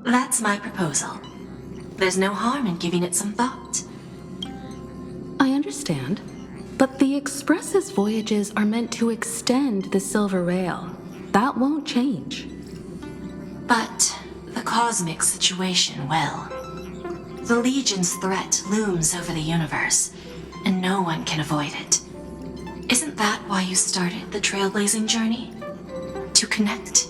That's my proposal. There's no harm in giving it some thought. I understand, but the Express's voyages are meant to extend the Silver Rail. That won't change. But the cosmic situation will. The Legion's threat looms over the universe, and no one can avoid it. Isn't that why you started the trailblazing journey? To connect?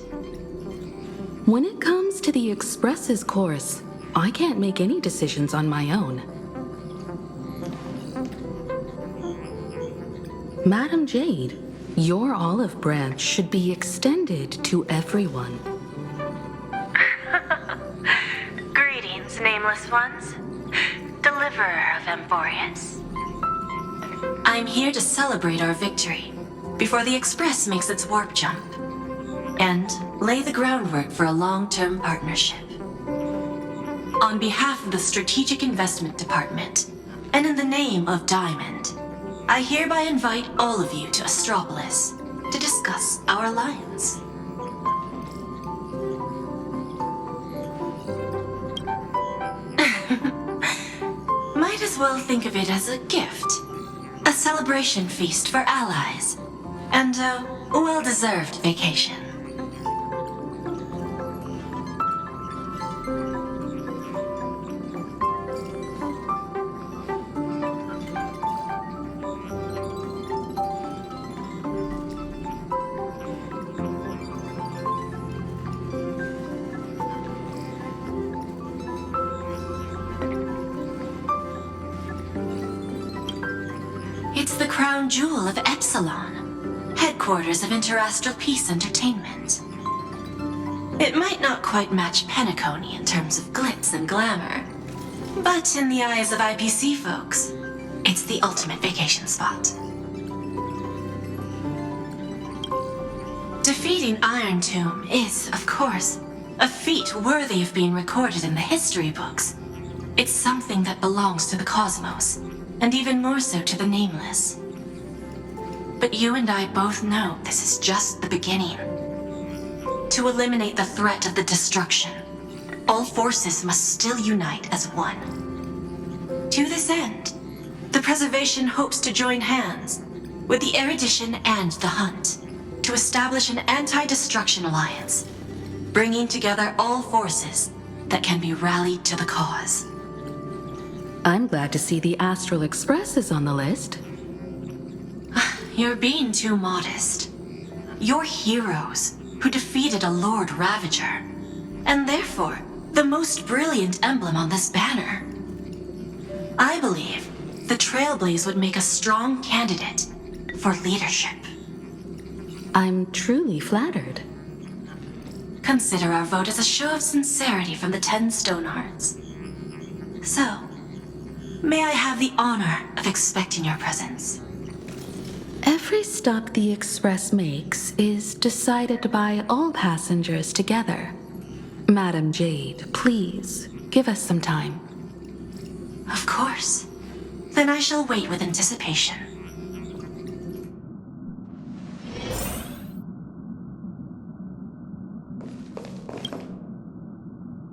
When it comes to the Express's course, I can't make any decisions on my own. Madam Jade, your olive branch should be extended to everyone. Greetings, nameless ones. Deliverer of Emphorius. I'm here to celebrate our victory before the Express makes its warp jump, and lay the groundwork for a long-term partnership. On behalf of the Strategic Investment Department, and in the name of Diamond, I hereby invite all of you to Astropolis to discuss our alliance. Might as well think of it as a gift. A celebration feast for allies. And a well-deserved vacation. It's the crown jewel of Epsilon, headquarters of Interastral Peace Entertainment. It might not quite match Penacony in terms of glitz and glamour, but in the eyes of IPC folks, it's the ultimate vacation spot. Defeating Iron Tomb is, of course, a feat worthy of being recorded in the history books. It's something that belongs to the cosmos, and even more so to the Nameless. But you and I both know this is just the beginning. To eliminate the threat of the destruction, all forces must still unite as one. To this end, the Preservation hopes to join hands with the Erudition and the Hunt to establish an anti-destruction alliance, bringing together all forces that can be rallied to the cause. I'm glad to see the Astral Express is on the list. You're being too modest. You're heroes who defeated a Lord Ravager, and therefore the most brilliant emblem on this banner. I believe the Trailblaze would make a strong candidate for leadership. I'm truly flattered. Consider our vote as a show of sincerity from the 10 Stonehearts. So, may I have the honor of expecting your presence? Every stop the Express makes is decided by all passengers together. Madam Jade, please, give us some time. Of course. Then I shall wait with anticipation.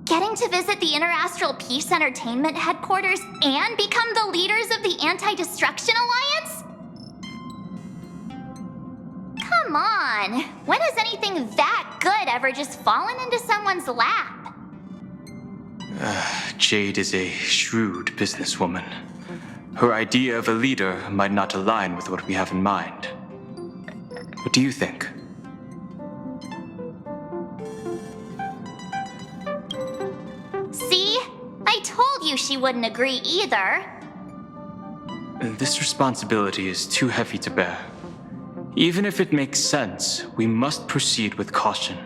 Getting to visit the Interastral Peace Entertainment headquarters and become the leaders of the Anti-Destruction Alliance? Come on, when has anything that good ever just fallen into someone's lap? Jade is a shrewd businesswoman. Her idea of a leader might not align with what we have in mind. What do you think? See? I told you she wouldn't agree either. This responsibility is too heavy to bear. Even if it makes sense, we must proceed with caution.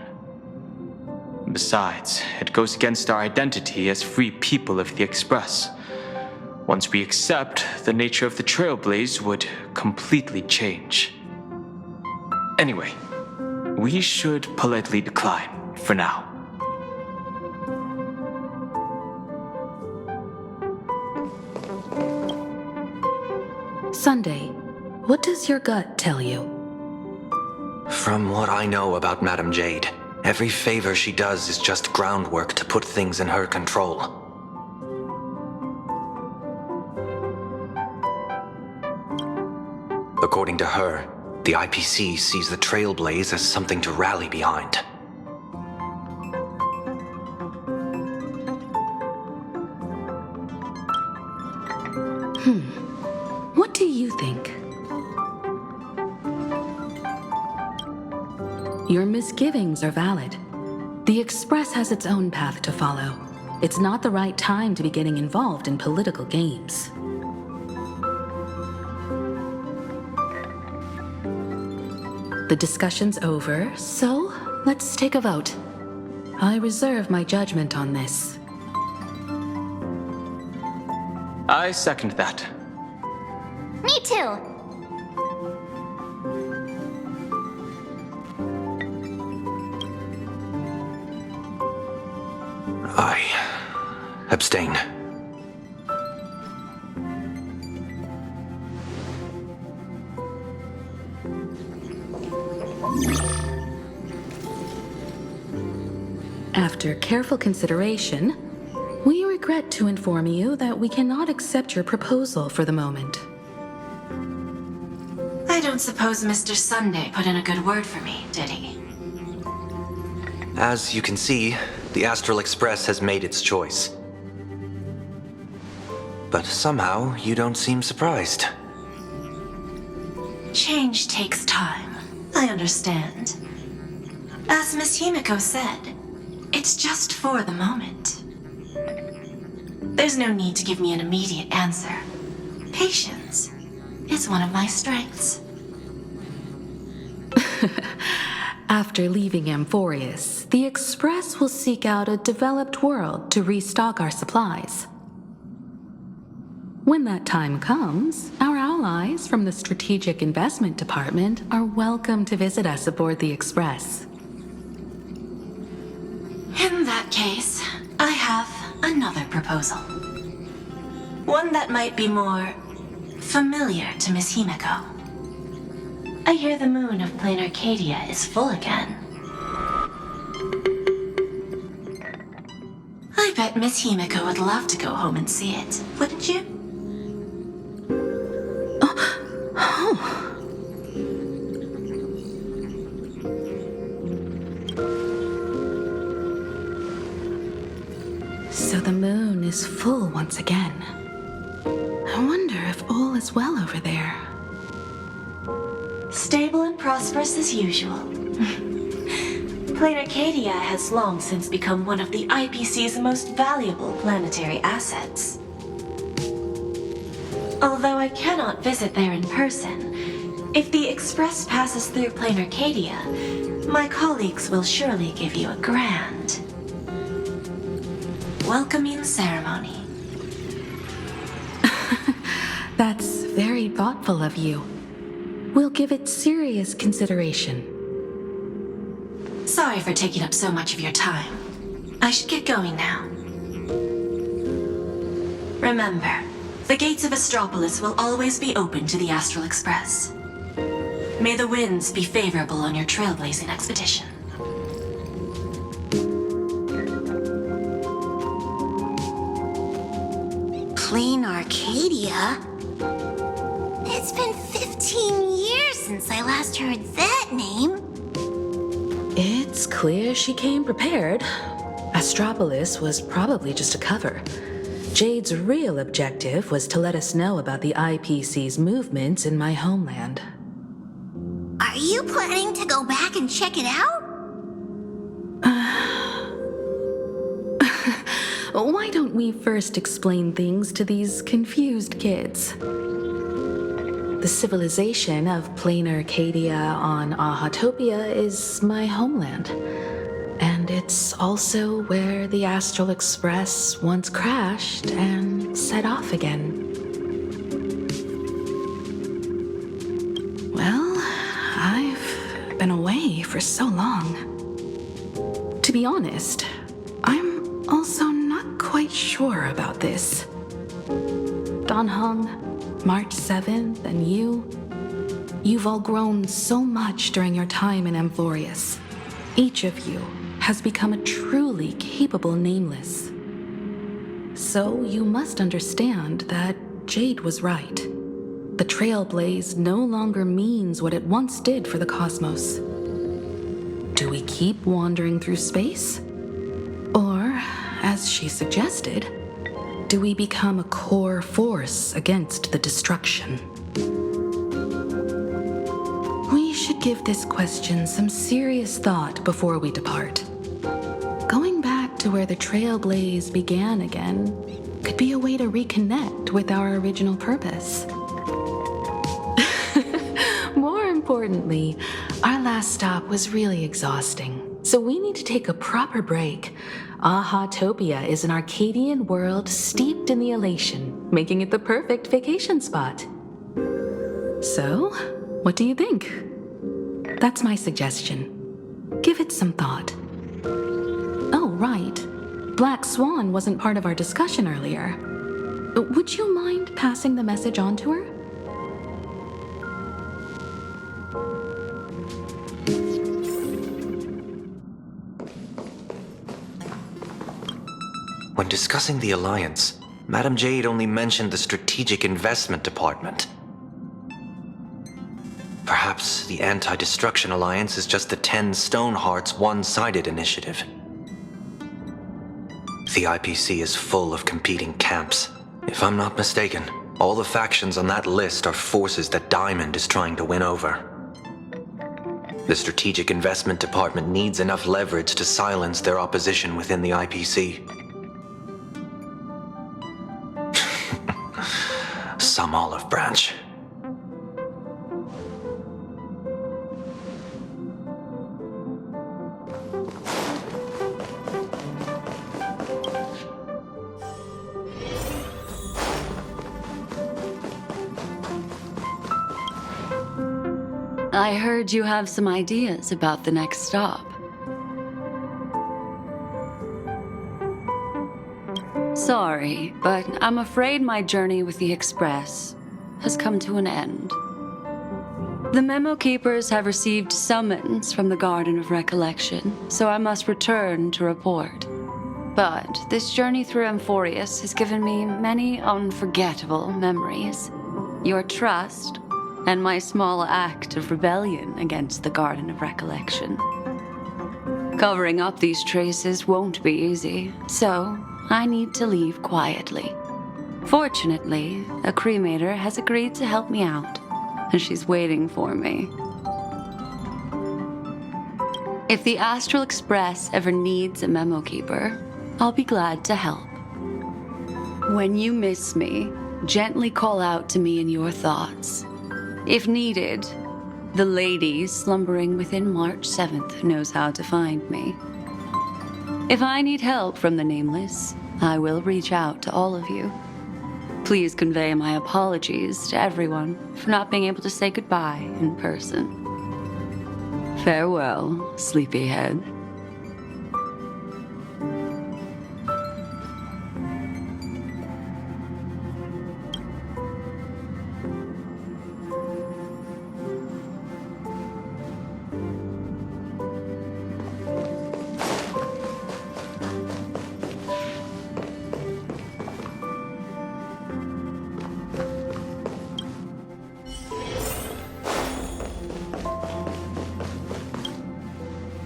Besides, it goes against our identity as free people of the Express. Once we accept, the nature of the Trailblaze would completely change. Anyway, we should politely decline for now. Sunday, what does your gut tell you? From what I know about Madam Jade, Every favor she does is just groundwork to put things in her control. According to her, the IPC sees the Trailblaze as something to rally behind. What do you think? Your misgivings are valid. The Express has its own path to follow. It's not the right time to be getting involved in political games. The discussion's over, so let's take a vote. I reserve my judgment on this. I second that. Me too. I abstain. After careful consideration, we regret to inform you that we cannot accept your proposal for the moment. I don't suppose Mr. Sunday put in a good word for me, did he? As you can see, the Astral Express has made its choice. But somehow, you don't seem surprised. Change takes time. I understand. As Miss Himiko said, it's just for the moment. There's no need to give me an immediate answer. Patience is one of my strengths. After leaving Amphorius, the Express will seek out a developed world to restock our supplies. When that time comes, our allies from the Strategic Investment Department are welcome to visit us aboard the Express. In that case, I have another proposal. One that might be more familiar to Miss Himiko. I hear the moon of Planarcadia is full again. I bet Miss Himiko would love to go home and see it, wouldn't you? So the moon is full once again. I wonder if all is well over there. Stable and prosperous as usual. Planarcadia has long since become one of the IPC's most valuable planetary assets. Although I cannot visit there in person, if the Express passes through Planarcadia, my colleagues will surely give you a grand welcoming ceremony. That's very thoughtful of you. We'll give it serious consideration. Sorry for taking up so much of your time. I should get going now. Remember, the gates of Astropolis will always be open to the Astral Express. May the winds be favorable on your trailblazing expedition. Planarcadia? It's been 15 years since I last heard that name. It's clear she came prepared. Astropolis was probably just a cover. Jade's real objective was to let us know about the IPC's movements in my homeland. Are you planning to go back and check it out? Why don't we first explain things to these confused kids? The civilization of Planarcadia on Ahatopia is my homeland. And it's also where the Astral Express once crashed and set off again. Well, I've been away for so long. To be honest, I'm also not quite sure about this. Donhong, March 7th, and you've all grown so much during your time in Amphorius. Each of you has become a truly capable Nameless. So you must understand that Jade was right. The Trailblaze no longer means what it once did for the cosmos. Do we keep wandering through space? Or, as she suggested, do we become a core force against the destruction? We should give this question some serious thought before we depart. Going back to where the Trailblaze began again could be a way to reconnect with our original purpose. More importantly, our last stop was really exhausting, so we need to take a proper break. Ahatopia is an Arcadian world steeped in the elation, making it the perfect vacation spot. So, what do you think? That's my suggestion. Give it some thought. Oh, right. Black Swan wasn't part of our discussion earlier. Would you mind passing the message on to her? When discussing the Alliance, Madame Jade only mentioned the Strategic Investment Department. Perhaps the Anti-Destruction Alliance is just the 10 Stonehearts one-sided initiative. The IPC is full of competing camps. If I'm not mistaken, all the factions on that list are forces that Diamond is trying to win over. The Strategic Investment Department needs enough leverage to silence their opposition within the IPC. Some olive branch. I heard you have some ideas about the next stop. Sorry, but I'm afraid my journey with the Express has come to an end. The Memo Keepers have received summons from the Garden of Recollection, so I must return to report. But this journey through Amphorius has given me many unforgettable memories. Your trust, and my small act of rebellion against the Garden of Recollection. Covering up these traces won't be easy, so I need to leave quietly. Fortunately, a cremator has agreed to help me out, and she's waiting for me. If the Astral Express ever needs a memo keeper, I'll be glad to help. When you miss me, gently call out to me in your thoughts. If needed, the lady slumbering within March 7th knows how to find me. If I need help from the Nameless, I will reach out to all of you. Please convey my apologies to everyone for not being able to say goodbye in person. Farewell, sleepyhead.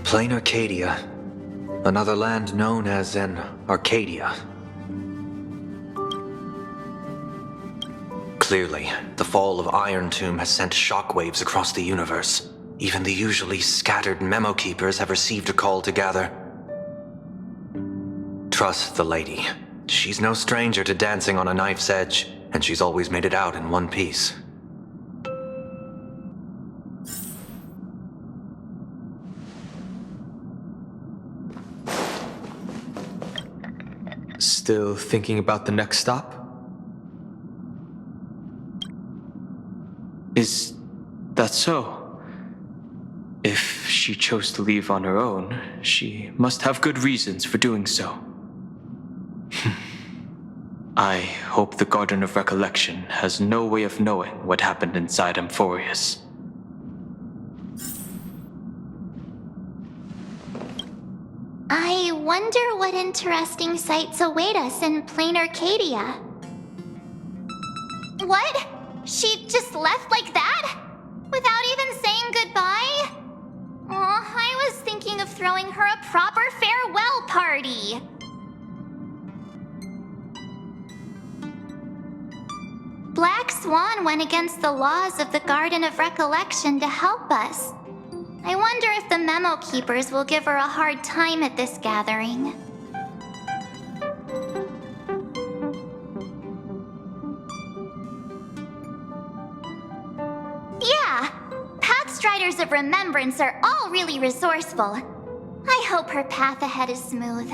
Planarcadia, another land known as an Arcadia. Clearly, the fall of Iron Tomb has sent shockwaves across the universe. Even the usually scattered memo keepers have received a call to gather. Trust the lady. She's no stranger to dancing on a knife's edge, and she's always made it out in one piece. Still thinking about the next stop? Is that so? If she chose to leave on her own, she must have good reasons for doing so. I hope the Garden of Recollection has no way of knowing what happened inside Amphorius. I wonder what interesting sights await us in Planarcadia. What? She just left like that? Without even saying goodbye? Aw, I was thinking of throwing her a proper farewell party. Black Swan went against the laws of the Garden of Recollection to help us. I wonder if the Memo Keepers will give her a hard time at this gathering. Yeah, Pathstriders of Remembrance are all really resourceful. I hope her path ahead is smooth.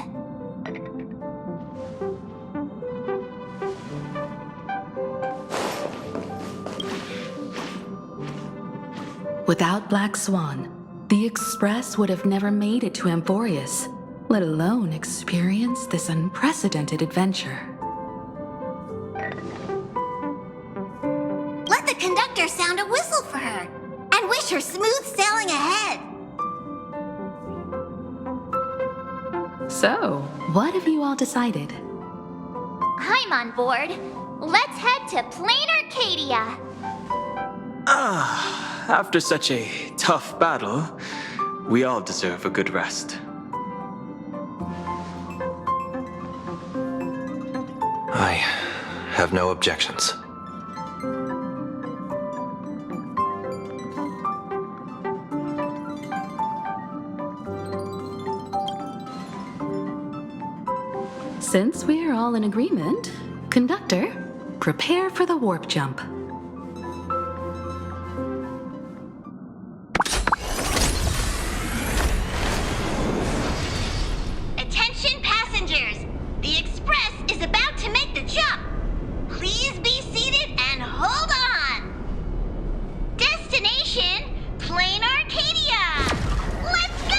Without Black Swan, the Express would have never made it to Amphorius, let alone experience this unprecedented adventure. Let the conductor sound a whistle for her, and wish her smooth sailing ahead. So, what have you all decided? I'm on board. Let's head to Planarcadia. After such a tough battle, we all deserve a good rest. I have no objections. Since we're all in agreement, Conductor, prepare for the warp jump. Attention passengers! The Express is about to make the jump. Please be seated and hold on. Destination, Planarcadia! Let's go!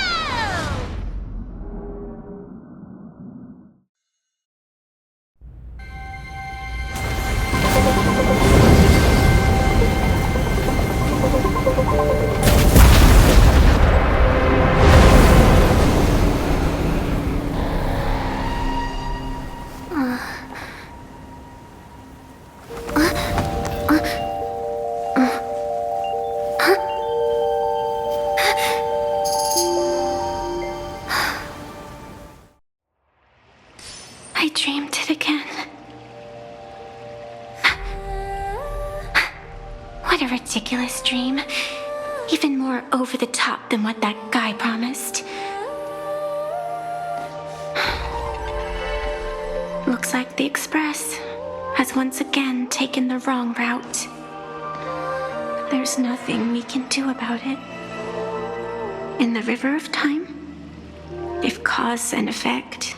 I dreamed it again. What a ridiculous dream. Even more over the top than what that guy promised. Looks like the Express has once again taken the wrong route. There's nothing we can do about it. In the river of time, if cause and effect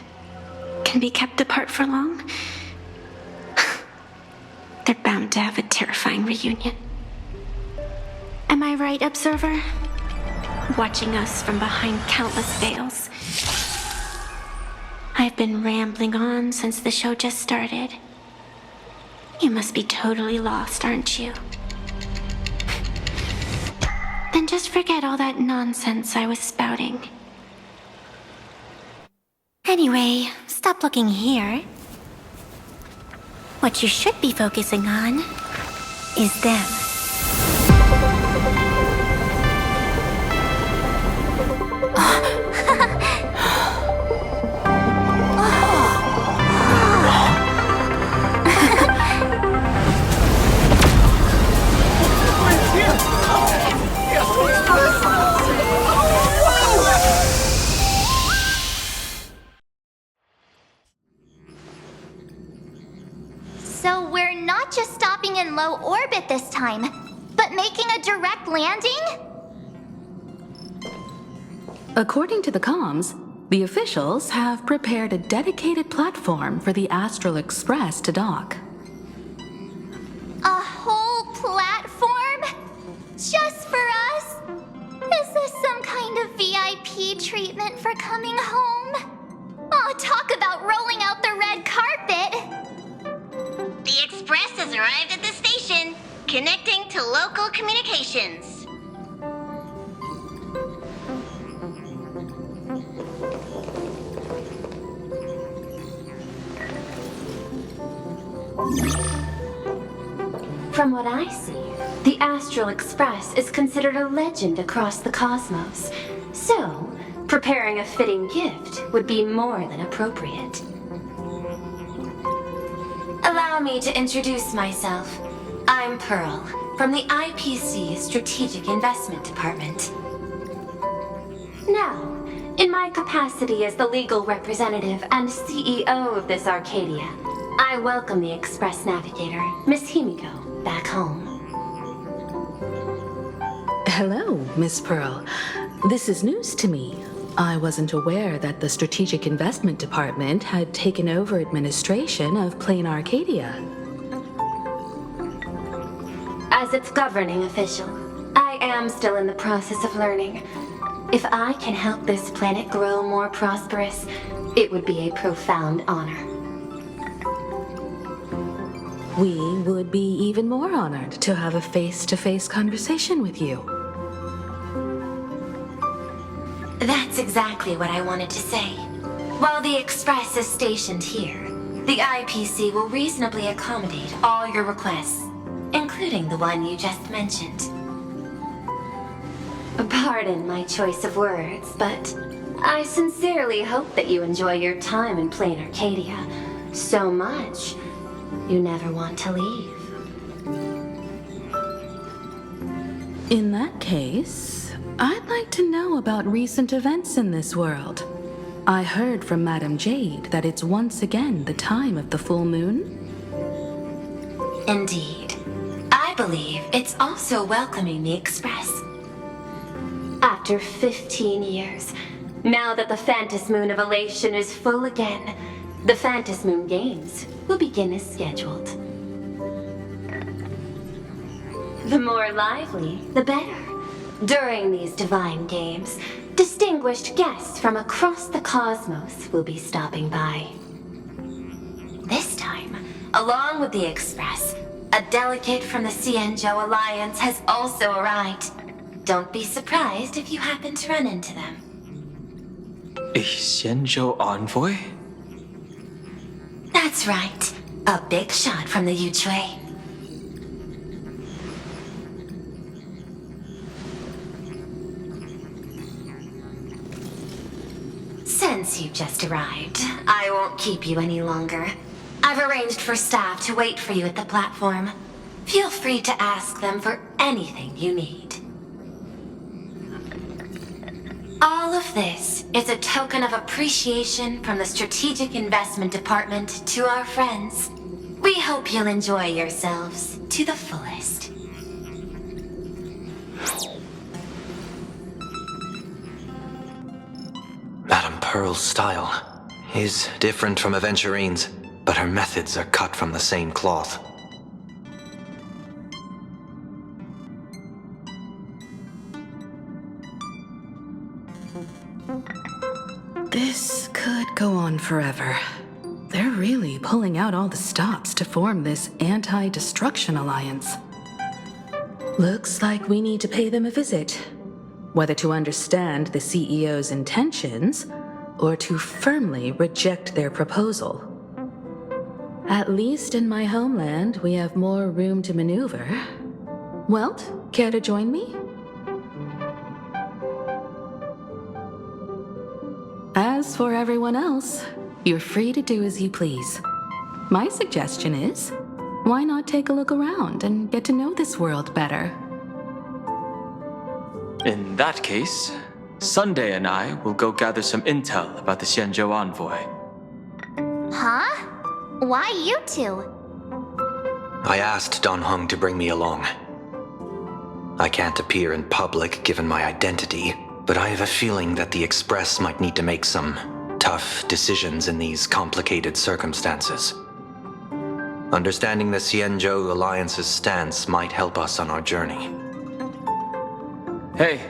can be kept apart for long, they're bound to have a terrifying reunion. Am I right, Observer? Watching us from behind countless veils. I've been rambling on since the show just started. You must be totally lost, aren't you? Then just forget all that nonsense I was spouting. Anyway, stop looking here. What you should be focusing on is them. So we're not just stopping in low orbit this time, but making a direct landing? According to the comms, the officials have prepared a dedicated platform for the Astral Express to dock. A whole platform? Just for us? Is this some kind of VIP treatment for coming home? Oh, talk about rolling out the red carpet! The Express has arrived at the station, connecting to local communications. From what I see, the Astral Express is considered a legend across the cosmos. So, preparing a fitting gift would be more than appropriate. Allow me to introduce myself. I'm Pearl, from the IPC Strategic Investment Department. Now, in my capacity as the legal representative and CEO of this Arcadia, I welcome the Express Navigator, Miss Himiko, back home. Hello, Miss Pearl. This is news to me. I wasn't aware that the Strategic Investment Department had taken over administration of Planarcadia. As its governing official, I am still in the process of learning. If I can help this planet grow more prosperous, it would be a profound honor. We would be even more honored to have a face-to-face conversation with you. That's exactly what I wanted to say. While the Express is stationed here, the IPC will reasonably accommodate all your requests, including the one you just mentioned. Pardon my choice of words, but I sincerely hope that you enjoy your time in Planarcadia so much you never want to leave. In that case, I'd like to know about recent events in this world. I heard from Madame Jade that it's once again the time of the full moon. Indeed. I believe it's also welcoming the Express. After 15 years, now that the Phantas Moon of Elation is full again, the Phantas Moon Games will begin as scheduled. The more lively, the better. During these divine games, distinguished guests from across the cosmos will be stopping by. This time, along with the Express, a delegate from the Xianzhou Alliance has also arrived. Don't be surprised if you happen to run into them. A Xianzhou envoy? That's right. A big shot from the Yuchui. Since you've just arrived, I won't keep you any longer. I've arranged for staff to wait for you at the platform. Feel free to ask them for anything you need. All of this is a token of appreciation from the Strategic Investment Department to our friends. We hope you'll enjoy yourselves to the fullest. Madame Pearl's style is different from Aventurine's, but her methods are cut from the same cloth. This could go on forever. They're really pulling out all the stops to form this anti-destruction alliance. Looks like we need to pay them a visit. Whether to understand the CEO's intentions, or to firmly reject their proposal. At least in my homeland, we have more room to maneuver. Welt, care to join me? As for everyone else, you're free to do as you please. My suggestion is, why not take a look around and get to know this world better? In that case, Sunday and I will go gather some intel about the Xianzhou envoy. Huh? Why you two? I asked Don Hung to bring me along. I can't appear in public given my identity, but I have a feeling that the Express might need to make some tough decisions in these complicated circumstances. Understanding the Xianzhou Alliance's stance might help us on our journey. Hey,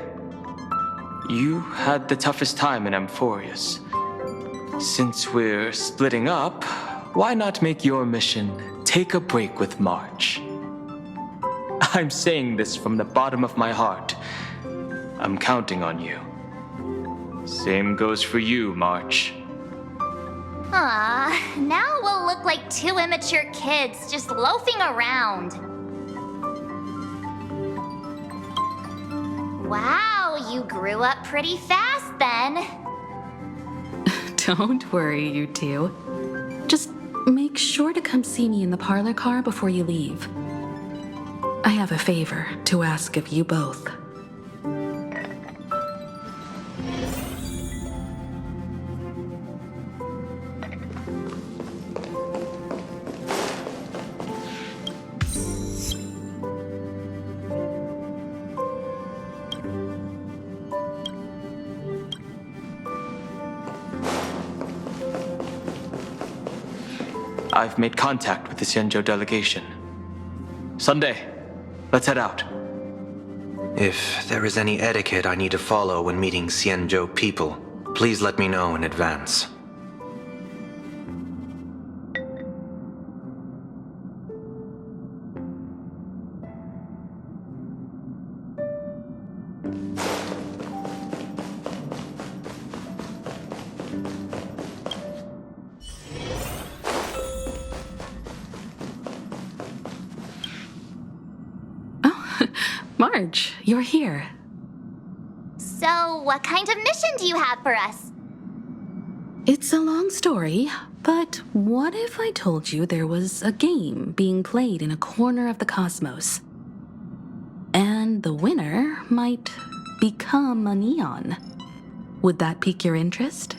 you had the toughest time in Amphorius. Since we're splitting up, why not make your mission take a break with March? I'm saying this from the bottom of my heart. I'm counting on you. Same goes for you, March. Now we'll look like two immature kids just loafing around. Wow, you grew up pretty fast then. Don't worry, you two. Just make sure to come see me in the parlor car before you leave. I have a favor to ask of you both. I've made contact with the Xianzhou delegation. Sunday, let's head out. If there is any etiquette I need to follow when meeting Xianzhou people, please let me know in advance. Marge, you're here. So, what kind of mission do you have for us? It's a long story, but what if I told you there was a game being played in a corner of the cosmos? And the winner might become a neon. Would that pique your interest?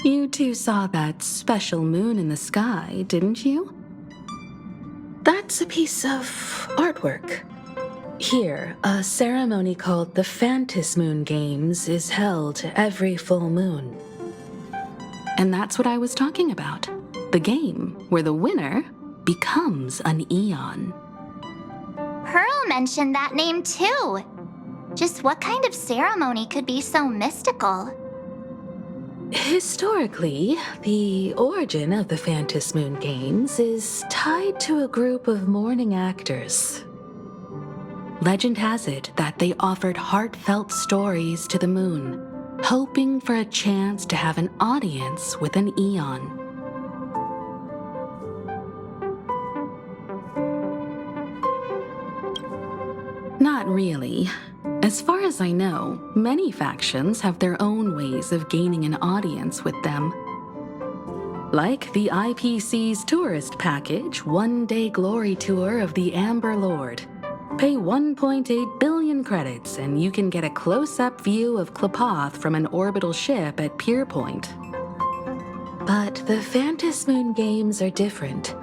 You two saw that special moon in the sky, didn't you? That's a piece of artwork. Here, a ceremony called the Phantom Moon Games is held every full moon. And that's what I was talking about. The game where the winner becomes an eon. Pearl mentioned that name too. Just what kind of ceremony could be so mystical? Historically, the origin of the Phantom Moon Games is tied to a group of mourning actors. Legend has it that they offered heartfelt stories to the moon, hoping for a chance to have an audience with an eon. Not really. As far as I know, many factions have their own ways of gaining an audience with them. Like the IPC's tourist package, one-day glory tour of the Amber Lord. Pay 1.8 billion credits and you can get a close-up view of Klapoth from an orbital ship at Pier Point. But the Phantom Moon Games are different.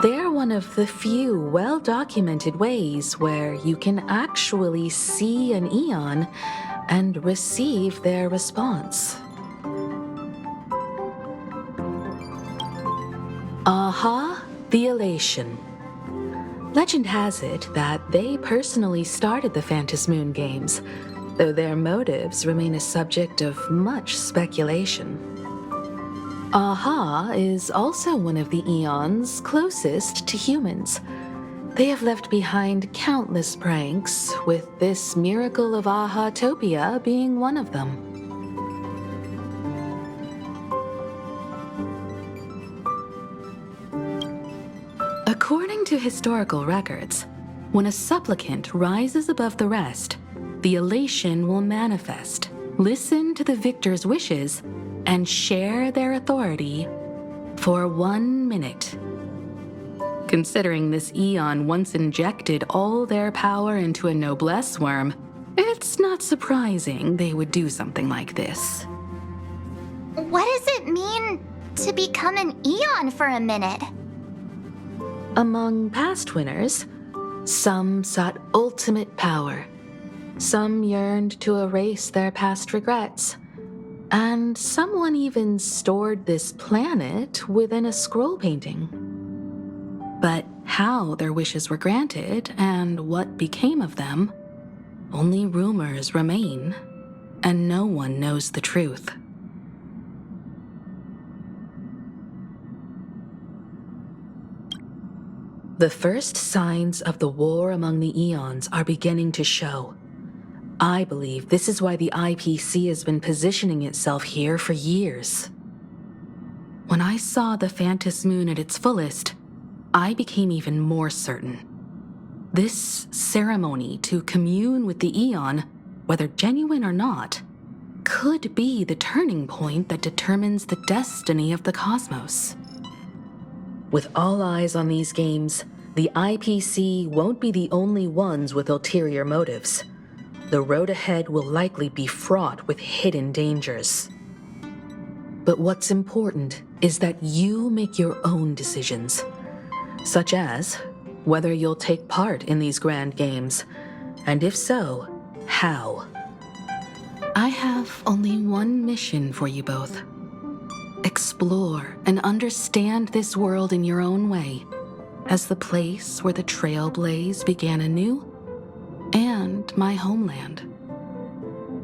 They're one of the few well-documented ways where you can actually see an eon and receive their response. Aha, the Elation. Legend has it that they personally started the Phantom Moon Games, though their motives remain a subject of much speculation. Aha is also one of the eons closest to humans. They have left behind countless pranks, with this miracle of Ahatopia being one of them. According to historical records, when a supplicant rises above the rest, the elation will manifest, listen to the victor's wishes, and share their authority for 1 minute. Considering this eon once injected all their power into a noblesse worm, it's not surprising they would do something like this. What does it mean to become an eon for a minute? Among past winners, some sought ultimate power, some yearned to erase their past regrets, and someone even stored this planet within a scroll painting. But how their wishes were granted and what became of them, only rumors remain, and no one knows the truth. The first signs of the war among the eons are beginning to show. I believe this is why the IPC has been positioning itself here for years. When I saw the Phantom Moon at its fullest, I became even more certain. This ceremony to commune with the Eon, whether genuine or not, could be the turning point that determines the destiny of the cosmos. With all eyes on these games, the IPC won't be the only ones with ulterior motives. The road ahead will likely be fraught with hidden dangers. But what's important is that you make your own decisions, such as whether you'll take part in these grand games, and if so, how. I have only one mission for you both. Explore and understand this world in your own way, as the place where the Trailblaze began anew, and my homeland.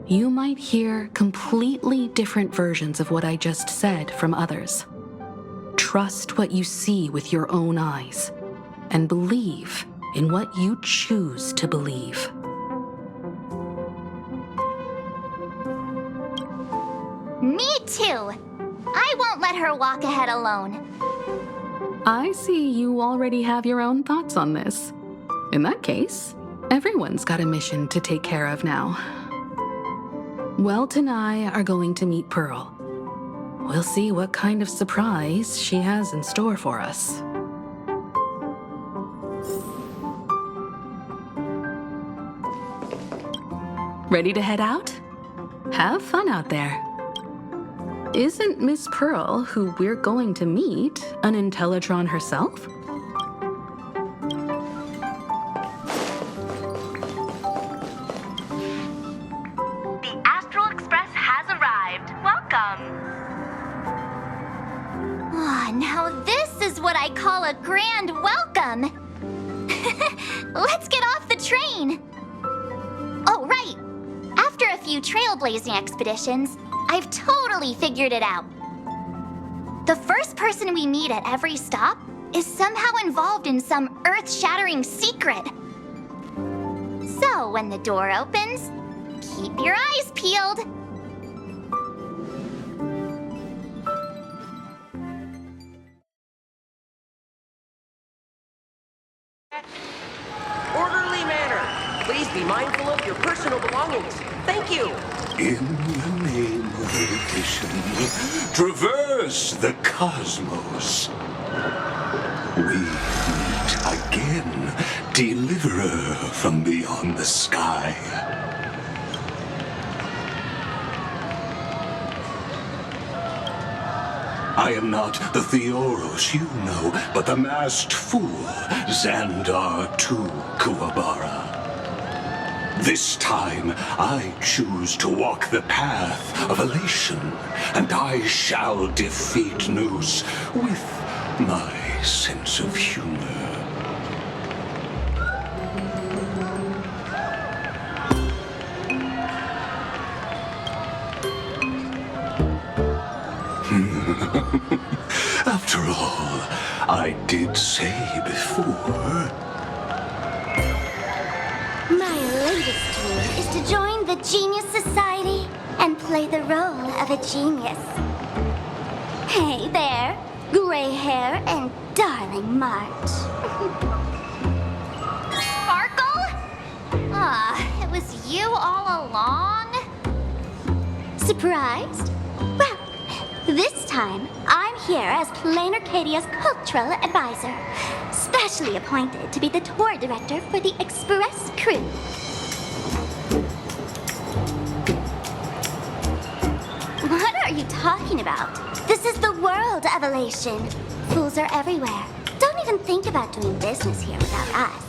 You might hear completely different versions of what I just said from others. Trust what you see with your own eyes, and believe in what you choose to believe. Me too. I won't let her walk ahead alone. I see you already have your own thoughts on this. In that case, everyone's got a mission to take care of now. Welt and I are going to meet Pearl. We'll see what kind of surprise she has in store for us. Ready to head out? Have fun out there. Isn't Miss Pearl, who we're going to meet, an Intellitron herself? The Astral Express has arrived. Welcome. Now this is what I call a grand welcome. Let's get off the train. Oh, right. After a few trailblazing expeditions, I've totally figured it out. The first person we meet at every stop is somehow involved in some earth-shattering secret. So when the door opens, keep your eyes peeled. Orderly manner. Please be mindful of your personal belongings. Thank you. In the name of elation, traverse the cosmos. We meet again, deliverer from beyond the sky. I am not the Theoros you know, but the masked fool, Xandar II Kuwabara. This time, I choose to walk the path of elation, and I shall defeat Noose with my sense of humor. After all, I did say before... My latest dream is to join the Genius Society and play the role of a genius. Hey there, gray hair and darling March. Sparkle? It was you all along? Surprised? Well, this time I'm here as Planarcadia's cultural advisor, specially appointed to be the tour director for the Express crew. What are you talking about? This is the world of elation. Fools are everywhere. Don't even think about doing business here without us.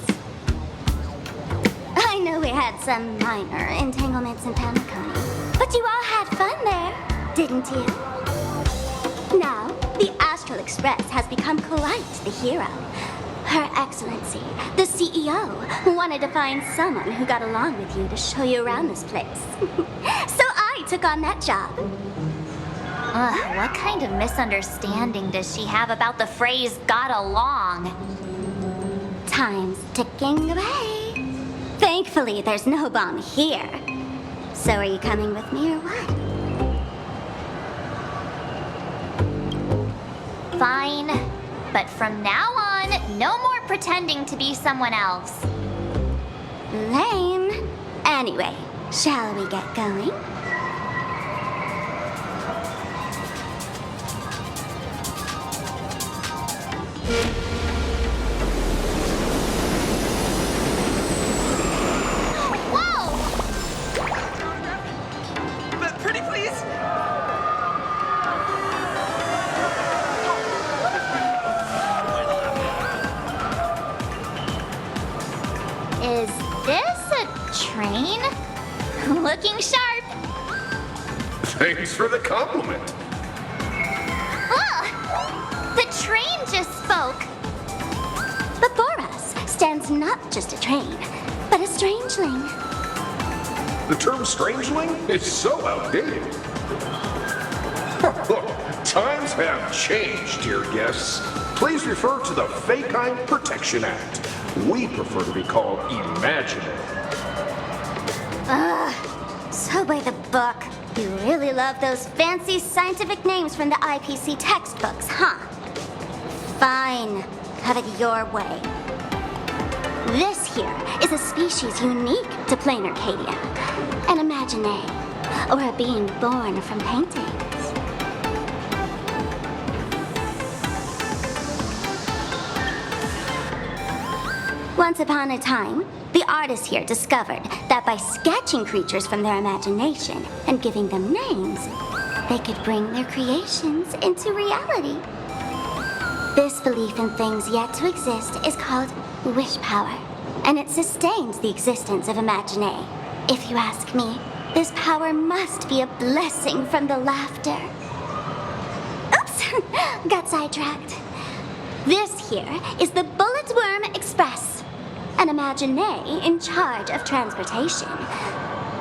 I know we had some minor entanglements in Pamaconi, but you all had fun there, didn't you? Now, the Astral Express has become quite the hero. Her Excellency, the CEO, wanted to find someone who got along with you to show you around this place. So I took on that job. What kind of misunderstanding does she have about the phrase got along? Time's ticking away. Thankfully, there's no bomb here. So are you coming with me or what? Fine. But from now on, no more pretending to be someone else. Lame. Anyway, shall we get going? Whoa! Pretty please? Is this a train? Looking sharp. Thanks for the compliment. Ah! The train just spoke. Before us stands not just a train, but a strangeling. The term strangeling is so outdated. Look, times have changed, dear guests. Please refer to the Fekine Protection Act. We prefer to be called imaginary. So by the book, you really love those fancy scientific names from the IPC textbooks, huh? Fine. Have it your way. This here is a species unique to Planarcadia. An imaginae, or a being born from paintings. Once upon a time, the artists here discovered that by sketching creatures from their imagination and giving them names, they could bring their creations into reality. This belief in things yet to exist is called wish power, and it sustains the existence of imaginae. If you ask me, this power must be a blessing from the laughter. Oops, got sidetracked. This here is the Bullet Worm Express, an imaginee in charge of transportation.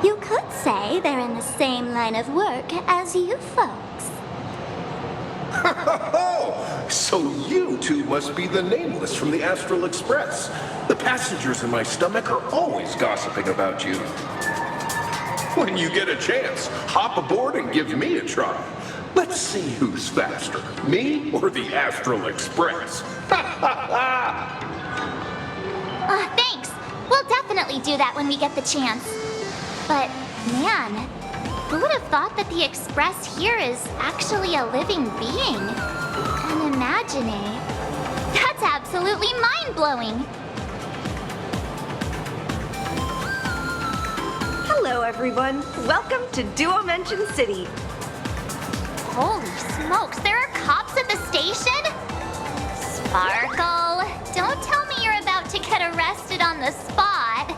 You could say they're in the same line of work as you folks. So you two must be the Nameless from the Astral Express. The passengers in my stomach are always gossiping about you. When you get a chance, hop aboard and give me a try. Let's see who's faster, me or the Astral Express. Thanks. We'll definitely do that when we get the chance. But, man, who would have thought that the Express here is actually a living being? An imaginary. That's absolutely mind-blowing. Hello, everyone. Welcome to Duomension City. Holy smokes, there are cops at the station? Sparkle, don't tell me you're about to get arrested on the spot.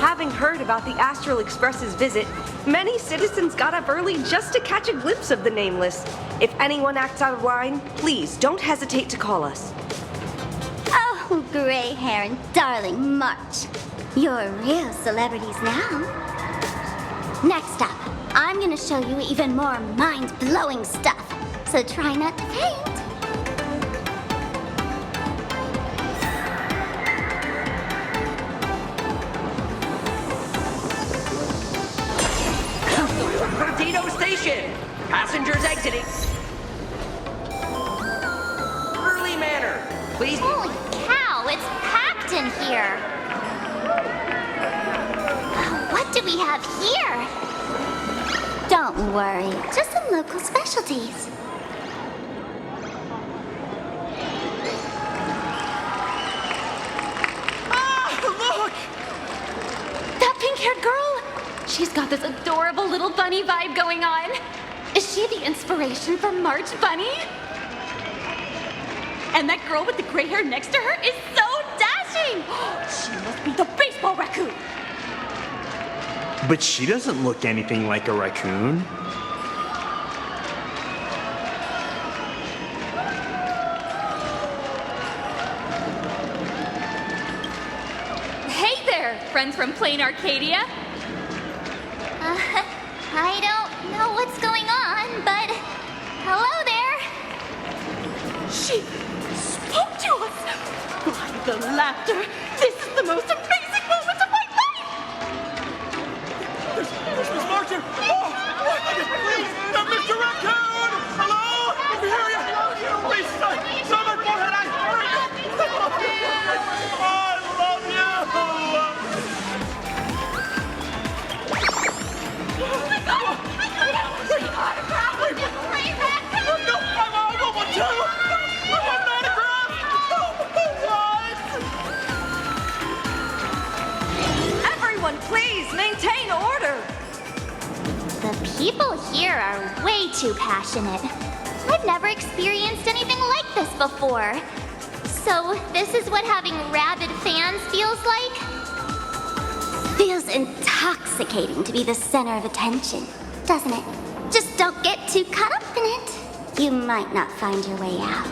Having heard about the Astral Express's visit, many citizens got up early just to catch a glimpse of the Nameless. If anyone acts out of line, please don't hesitate to call us. Oh, gray hair and darling March. You're real celebrities now. Next up, I'm gonna show you even more mind-blowing stuff, so try not to faint. Perdido Station! Passengers exiting. Early Manor, please. Holy cow, it's packed in here. What do we have here? Don't worry, just some local specialties. Look! That pink-haired girl! She's got this adorable little bunny vibe going on. Is she the inspiration for March Bunny? And that girl with the gray hair next to her is so dashing! She must be the baseball raccoon! But she doesn't look anything like a raccoon. Hey there, friends from Planarcadia. I don't know what's going on, but hello there. She spoke to us! By the laughter, this is the most amazing moment of my life! Everyone, please maintain order! The people here are way too passionate. I've never experienced anything like this before. So, this is what having rabid fans feels like? Feels intoxicating to be the center of attention, doesn't it? Just don't get too caught up in it. You might not find your way out.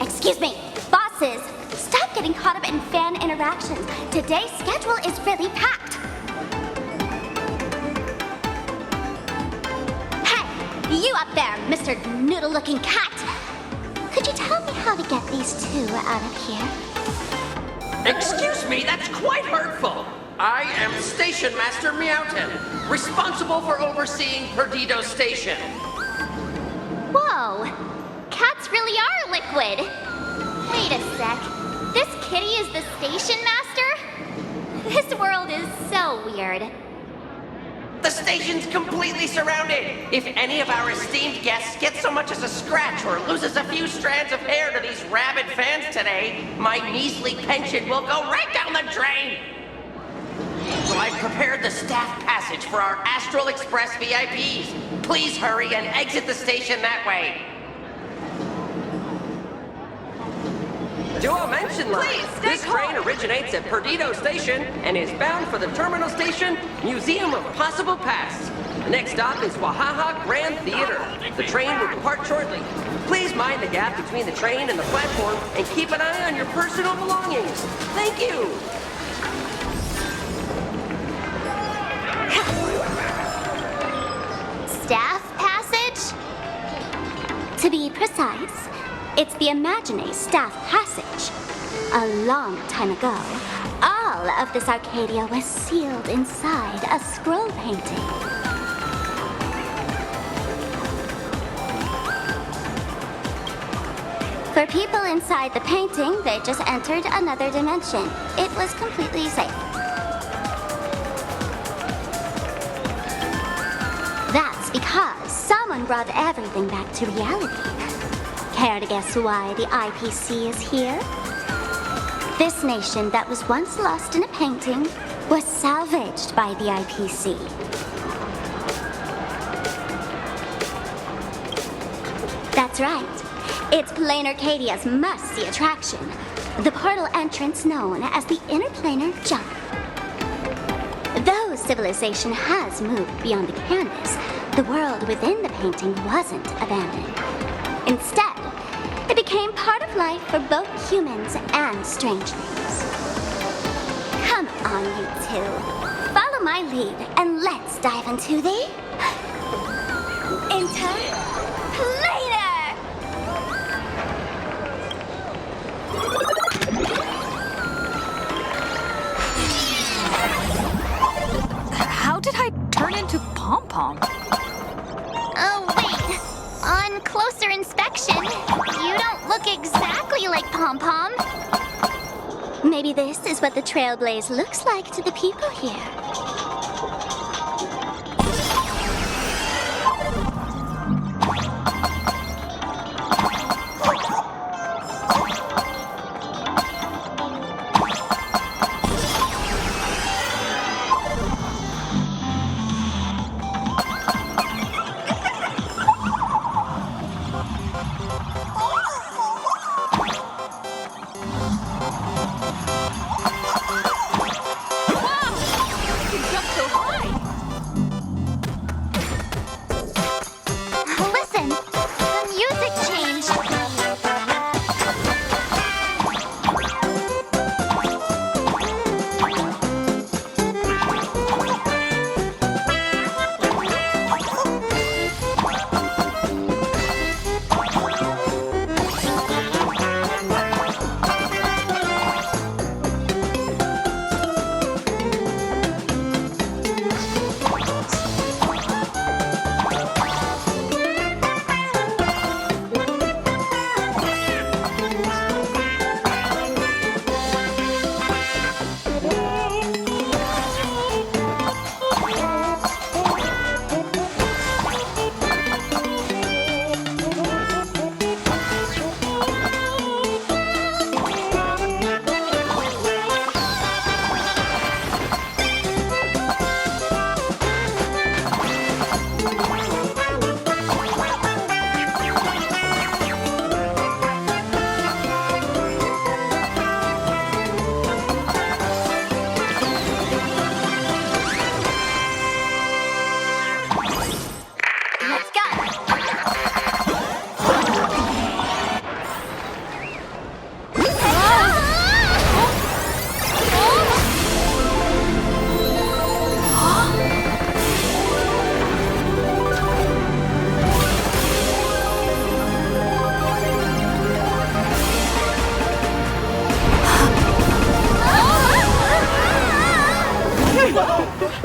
Excuse me, bosses, stop getting caught up in fan interactions. Today's schedule is really packed. Hey, you up there, Mr. Noodle-looking cat. Could you tell me how to get these two out of here? Excuse me, that's quite hurtful. I am Station Master Meowton, responsible for overseeing Perdido Station. Whoa, cats really are liquid. Wait a sec, this kitty is the station master? This world is so weird. The station's completely surrounded. If any of our esteemed guests gets so much as a scratch or loses a few strands of hair to these rabid fans today, my measly pension will go right down the drain. So I've prepared the staff passage for our Astral Express VIPs. Please hurry and exit the station that way. Duo mention line. This train originates at Perdido Station and is bound for the terminal station, Museum of Possible Past. The next stop is Wahaha Grand Theater. The train will depart shortly. Please mind the gap between the train and the platform and keep an eye on your personal belongings. Thank you. Staff passage? To be precise, it's the Imagine Staff Passage. A long time ago, all of this Arcadia was sealed inside a scroll painting. For people inside the painting, they just entered another dimension. It was completely safe. That's because someone brought everything back to reality. Care to guess why the IPC is here? This nation that was once lost in a painting was salvaged by the IPC. That's right. It's Planarcadia's must-see attraction, the portal entrance known as the Interplanar Jump. Though civilization has moved beyond the canvas, the world within the painting wasn't abandoned. Instead, it became part of life for both humans and strangelings. Come on, you two. Follow my lead and let's dive into the Interplanar! How did I turn into Pom Pom? Oh, wait. On closer inspection, you don't look exactly like Pom Pom. Maybe this is what the Trailblaze looks like to the people here.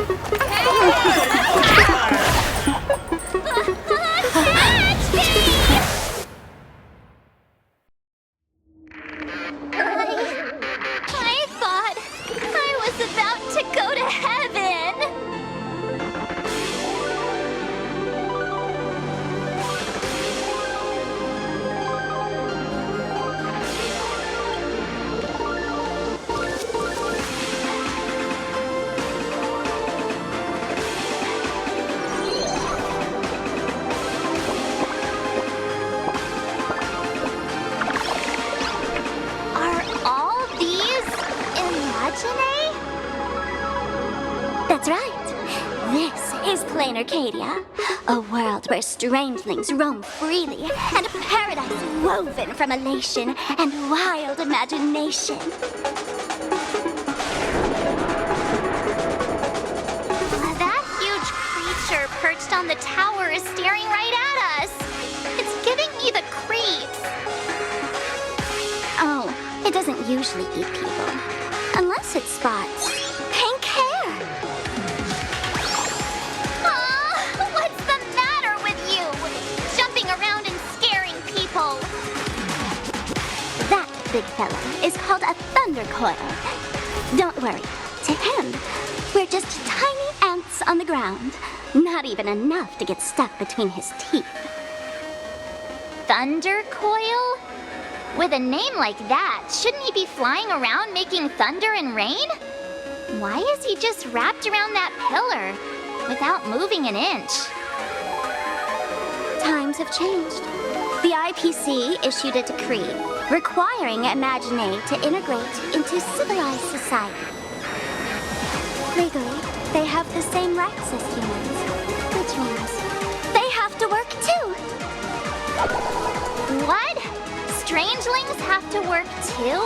I thought I was about to go to heaven. Are all these Imagine? That's right. This is Planarcadia, a world where strangelings roam freely, and a paradise woven from elation and wild imagination. That huge creature perched on the tower is staring right at us. It's giving me the creeps. Oh, it doesn't usually eat people. Unless it spots pink hair. What's the matter with you? Jumping around and scaring people. That big fella is called a thunder coil. Don't worry. To him, we're just tiny ants on the ground. Not even enough to get stuck between his teeth. Thunder coil? With a name like that, shouldn't he be flying around making thunder and rain? Why is he just wrapped around that pillar without moving an inch? Times have changed. The IPC issued a decree requiring Imagine to integrate into civilized society. Legally, they have the same rights as humans, which means they have to work too. What? Strangelings have to work too?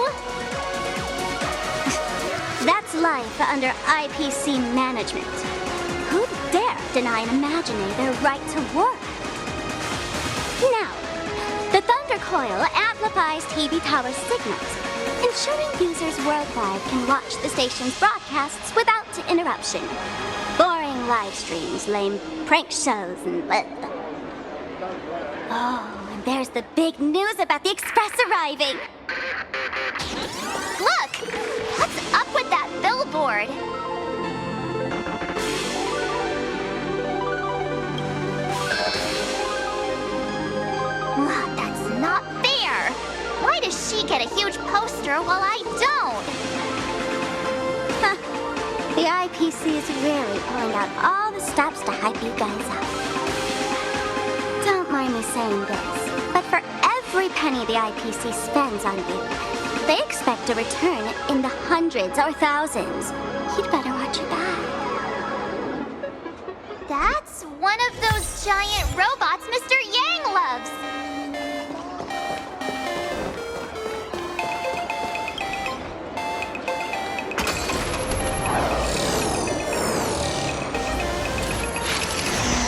That's life under IPC management. Who'd dare deny an Imagine their right to work? Now, the Thunder Coil amplifies TV tower signals, ensuring users worldwide can watch the station's broadcasts without interruption. Boring live streams, lame prank shows, and bleh. Oh, and there's the big news about the Express arriving. Look! What's up with that billboard? That's not fair! Why does she get a huge poster while I don't? Huh. The IPC is really pulling out all the stops to hype you guys up. Don't mind me saying this, but for every penny the IPC spends on you, they expect a return in the hundreds or thousands. You'd better watch your back. That's one of those giant robots Mr. Yang loves.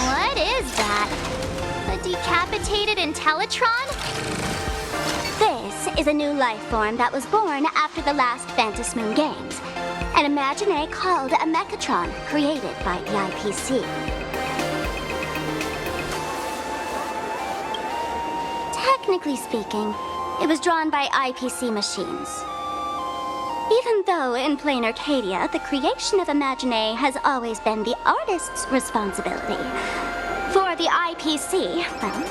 What is that? A decapitated Intellitron? This is a new life form that was born after the last Phantom Moon Games. An Imagine called a Mechatron, created by the IPC. Technically speaking, it was drawn by IPC machines. Even though in Planarcadia, the creation of Imagine has always been the artist's responsibility. For the IPC, well,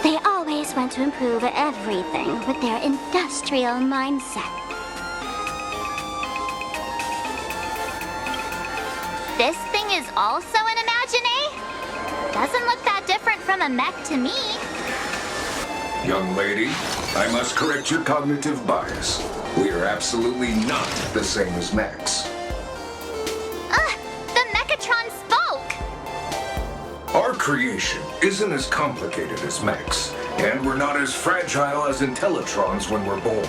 they always want to improve everything with their industrial mindset. This thing is also an Imagine? Doesn't look that different from a mech to me. Young lady, I must correct your cognitive bias. We are absolutely not the same as mechs. The Mechatron spoke! Our creation isn't as complicated as mechs, and we're not as fragile as Intellitrons when we're born.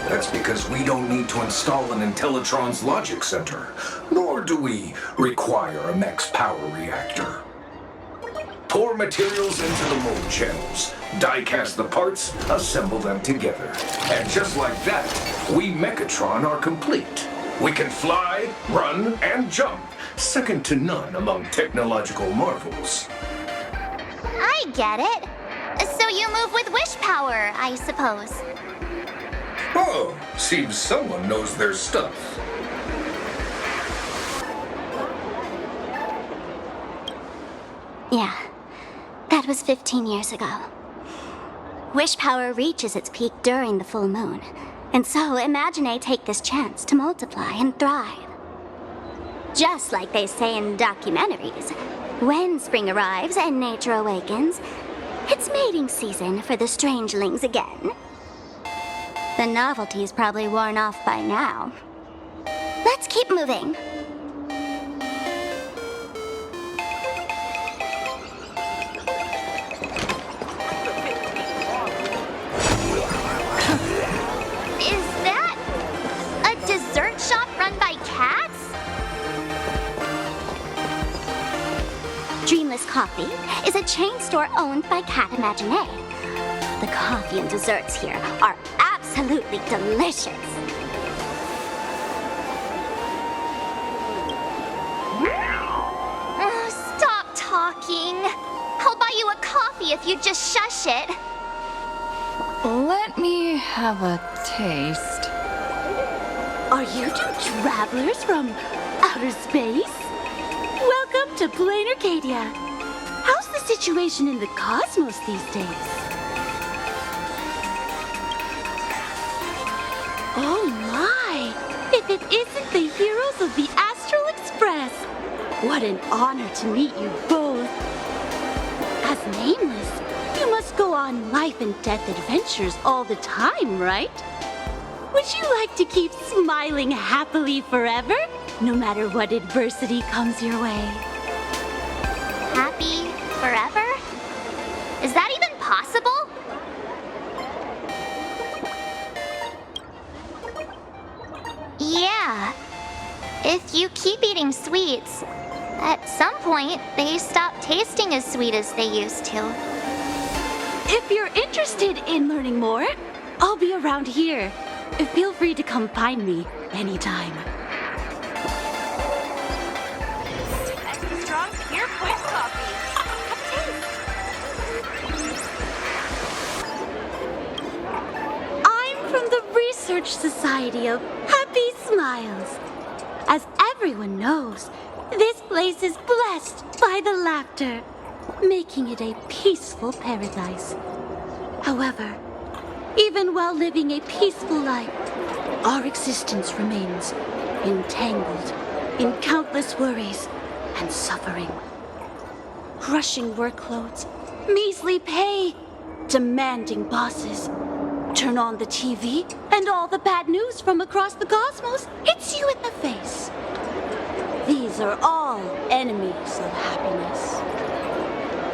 That's because we don't need to install an Intellitron's logic center, nor do we require a mech's power reactor. Pour materials into the mold channels, die-cast the parts, assemble them together. And just like that, we Mechatron are complete. We can fly, run, and jump, second to none among technological marvels. I get it. So you move with wish power, I suppose. Oh, seems someone knows their stuff. Yeah, that was 15 years ago. Wish power reaches its peak during the full moon. And so Imagine take this chance to multiply and thrive. Just like they say in documentaries, when spring arrives and nature awakens, it's mating season for the strangelings again. The novelty's probably worn off by now. Let's keep moving. Is that a dessert shop run by cats? Dreamless Coffee is a chain store owned by Cat Imagine. The coffee and desserts here are absolutely delicious. Oh, stop talking. I'll buy you a coffee if you just shush it. Let me have a taste. Are you two travelers from outer space? Welcome to Planarcadia. How's the situation in the cosmos these days? Oh my! If it isn't the heroes of the Astral Express! What an honor to meet you both. As Nameless, you must go on life and death adventures all the time, right? Would you like to keep smiling happily forever, no matter what adversity comes your way? Happy forever? Is that even possible? Yeah. If you keep eating sweets, at some point they stop tasting as sweet as they used to. If you're interested in learning more, I'll be around here. Feel free to come find me anytime. Extra strong, pure quick coffee. I'm from the Research Society of Happy Smiles. As everyone knows, this place is blessed by the laughter, making it a peaceful paradise. However, even while living a peaceful life, our existence remains entangled in countless worries and suffering. Crushing workloads, measly pay, demanding bosses. Turn on the TV, and all the bad news from across the cosmos hits you in the face. These are all enemies of happiness.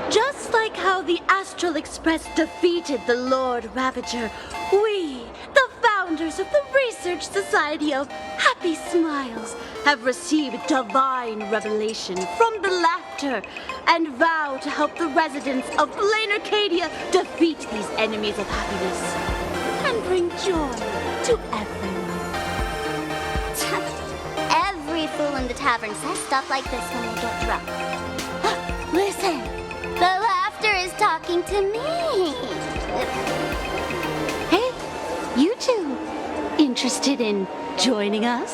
Just like how the Astral Express defeated the Lord Ravager, we, the founders of the Research Society of Happy Smiles, have received divine revelation from the laughter and vow to help the residents of Planarcadia defeat these enemies of happiness and bring joy to everyone. Every fool in the tavern says stuff like this when they get drunk. Listen, the laughter is talking to me. Hey, you two, interested in joining us?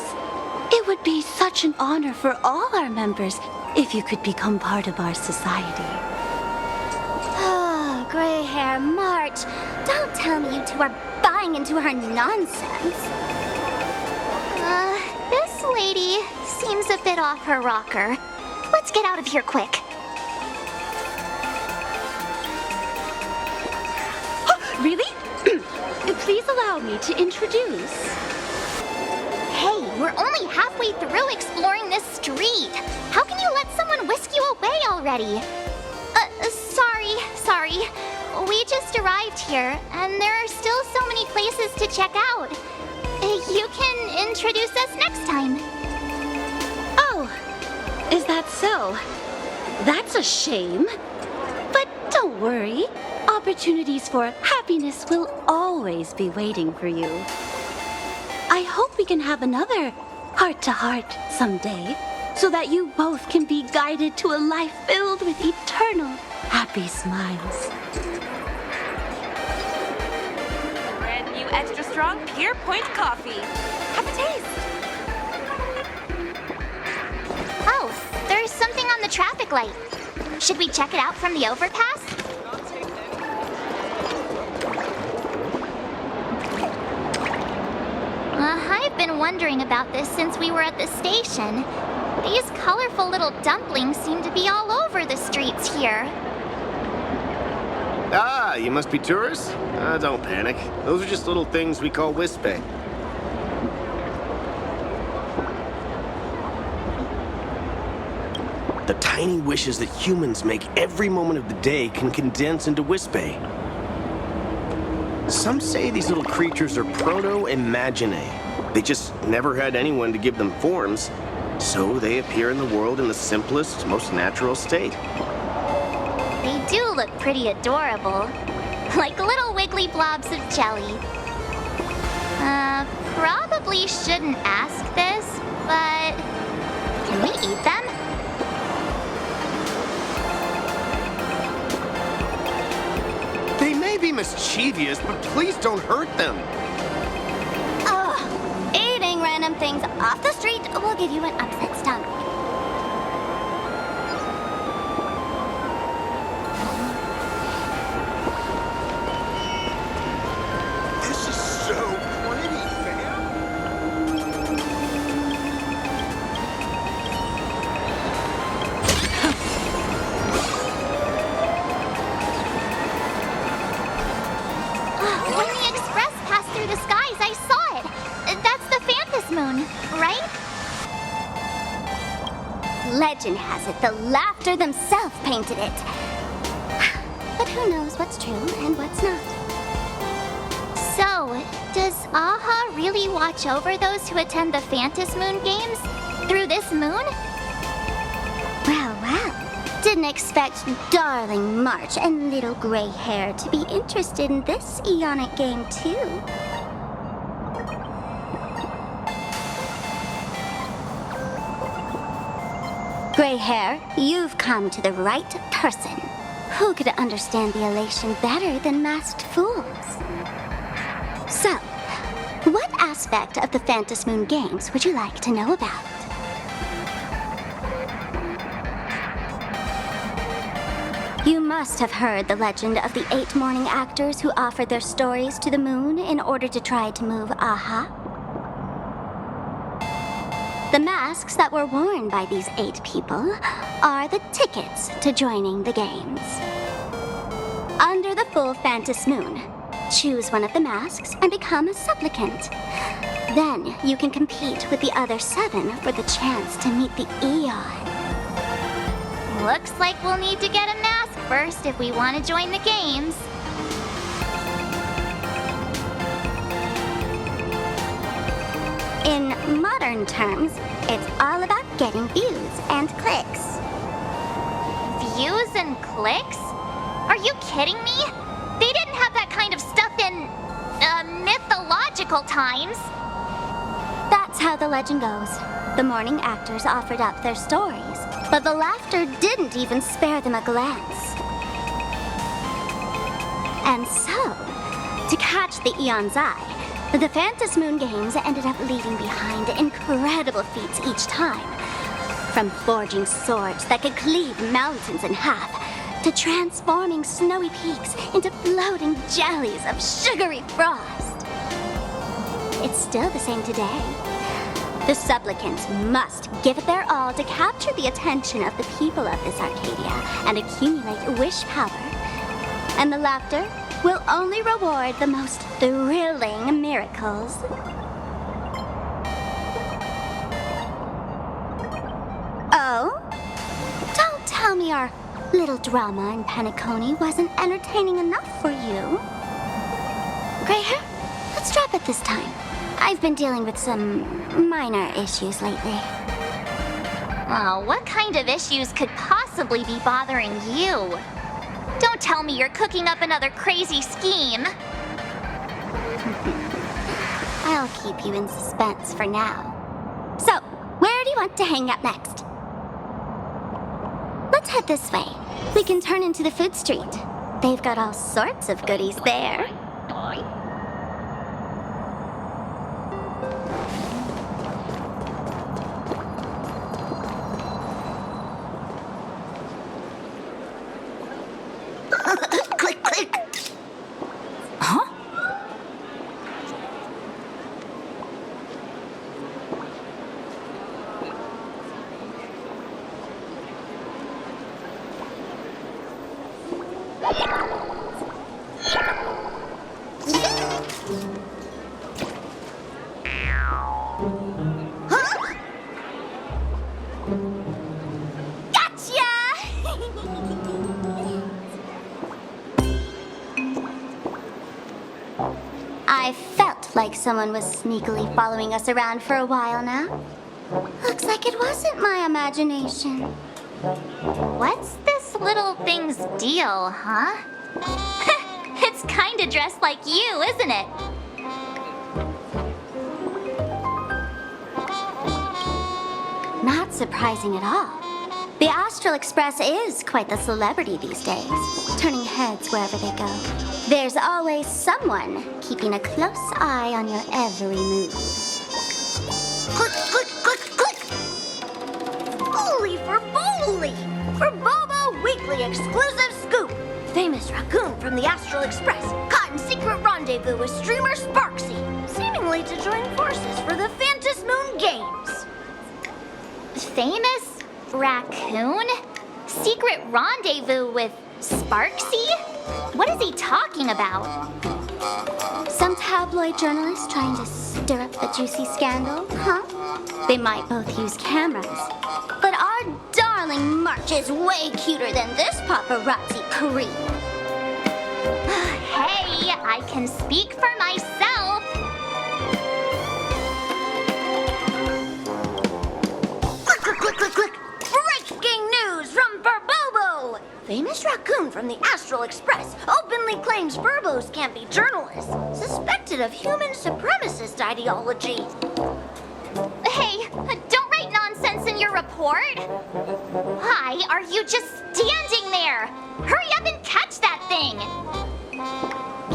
It would be such an honor for all our members if you could become part of our society. Oh, gray hair March, don't tell me you two are buying into her nonsense. This lady seems a bit off her rocker. Let's get out of here quick. Really? Please allow me to introduce. Hey, we're only halfway through exploring this street. How can you let someone whisk you away already? Sorry. We just arrived here, and there are still so many places to check out. You can introduce us next time. Oh, is that so? That's a shame. But don't worry. Opportunities for happiness will always be waiting for you. I hope we can have another heart to heart someday, so that you both can be guided to a life filled with eternal happy smiles. Brand new extra strong Pure Point coffee. Have a taste. Oh, there's something on the traffic light. Should we check it out from the overpass? I've been wondering about this since we were at the station. These colorful little dumplings seem to be all over the streets here. Ah, you must be tourists? Don't panic. Those are just little things we call wispy. The tiny wishes that humans make every moment of the day can condense into wispy. Some say these little creatures are proto-imaginae. They just never had anyone to give them forms, so they appear in the world in the simplest, most natural state. They do look pretty adorable. Like little wiggly blobs of jelly. Probably shouldn't ask this, but can we eat them? They may be mischievous, but please don't hurt them. Eating random things off the street will give you an upset stomach. This is so pretty, fam. When the express passed through the skies, I saw it. That's the Phantom Moon, right? Legend has it the Laughter themselves painted it. But who knows what's true and what's not. So, does AHA really watch over those who attend the Phantom Moon games through this moon? Well. Didn't expect darling March and little gray hair to be interested in this Eonic game too. Gray hair, you've come to the right person. Who could understand the elation better than masked fools? So, what aspect of the Phantom Moon games would you like to know about? You must have heard the legend of the 8 morning actors who offered their stories to the moon in order to try to move AHA. The masks that were worn by these 8 people are the tickets to joining the games. Under the full Phantom Moon, choose one of the masks and become a supplicant. Then you can compete with the other 7 for the chance to meet the Eon. Looks like we'll need to get a mask first if we want to join the games. In modern terms, it's all about getting views and clicks. Views and clicks? Are you kidding me? They didn't have that kind of stuff in, mythological times. That's how the legend goes. The morning actors offered up their stories, but the Laughter didn't even spare them a glance. And so, to catch the Eon's eye, the Phantom Moon games ended up leaving behind incredible feats each time. From forging swords that could cleave mountains in half, to transforming snowy peaks into floating jellies of sugary frost. It's still the same today. The supplicants must give it their all to capture the attention of the people of this Arcadia and accumulate wish power. And the Laughter will only reward the most thrilling miracles. Oh? Don't tell me our little drama in Penacony wasn't entertaining enough for you. Gray hair, let's drop it this time. I've been dealing with some minor issues lately. Oh, what kind of issues could possibly be bothering you? Don't tell me you're cooking up another crazy scheme. I'll keep you in suspense for now. So, want to hang out next? Let's head this way. We can turn into the food street. They've got all sorts of goodies there. Click, click. Huh? I felt like someone was sneakily following us around for a while now. Looks like it wasn't my imagination. What's this little thing's deal, huh? It's kinda dressed like you, isn't it? Not surprising at all. The Astral Express is quite the celebrity these days, turning heads wherever they go. There's always someone keeping a close eye on your every move. Click, click, click, click! Holy for bowly! For Bobo Weekly exclusive scoop! Famous raccoon from the Astral Express caught in secret rendezvous with streamer Sparksy, seemingly to join forces for the Phantas Moon Games. Famous raccoon? Secret rendezvous with Sparksy? What is he talking about? Some tabloid journalists trying to stir up the juicy scandal, huh? They might both use cameras. But our darling March is way cuter than this paparazzi creep. Hey, I can speak for myself. Click, click, click, click, click! Breaking news from Burbobo! Famous raccoon from the Astral Express openly claims Burbos can't be journalists, suspected of human supremacist ideology. Hey, don't write nonsense in your report. Why are you just standing there? Hurry up and catch that thing.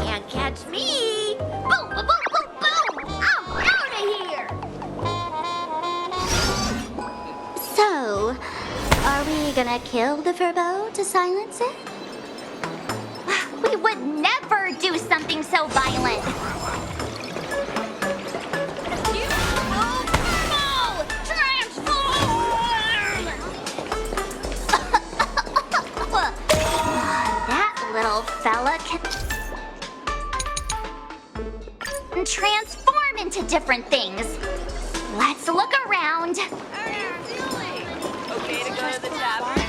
Can't catch me! Boom, boom, boom, boom, boom! I'm out of here! So, are we gonna kill the Furbo to silence it? We would never do something so violent. That little fella can transform into different things. Let's look around. Okay to go to the tavern?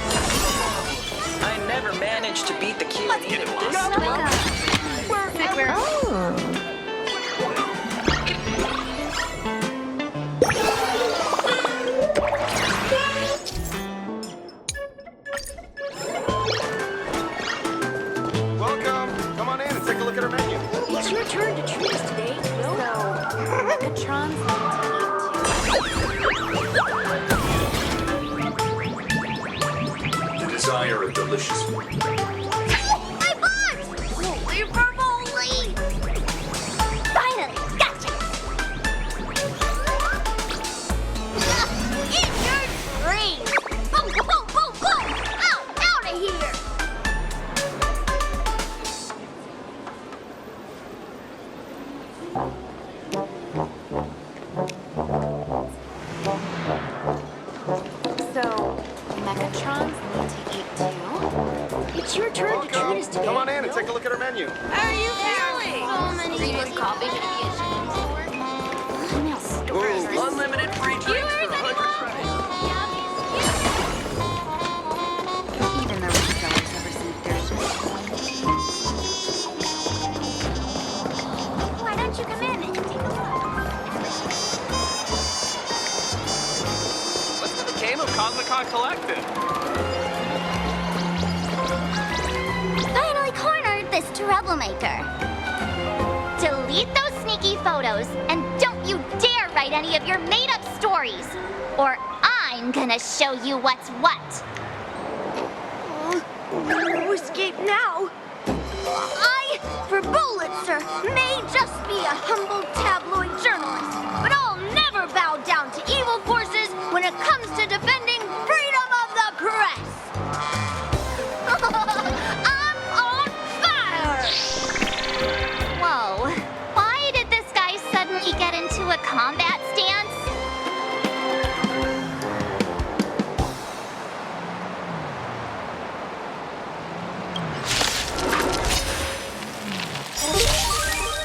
I never managed to beat the kid either. Welcome. Come on in and take a look at our menu. It's your turn to treat us today, no? Megatron's The desire of delicious my box! Holy for moly! Finally, gotcha! Eat your dreams! Boom, boom, boom, boom, boom! Out of here! So, Megatrons need to eat too? It's your turn to treat us today. Come on in and take a look at our menu. How are you feeling? So many Is coffee gonna be a Ooh, Unlimited free drinks for 100 credits. Even the rich guys ever seen Why don't you come in and take a look? What's to the game of Cosmicon Collective? Finally cornered this troublemaker. Delete those sneaky photos and don't you dare write any of your made-up stories, or I'm gonna show you what's what. Escape now. I, for Bullitzer, may just be a humble tabloid journalist, but I'll never bow down to evil forces when it comes to defending freedom of the press. I'm on fire! Whoa. Why did this guy suddenly get into a combat stance?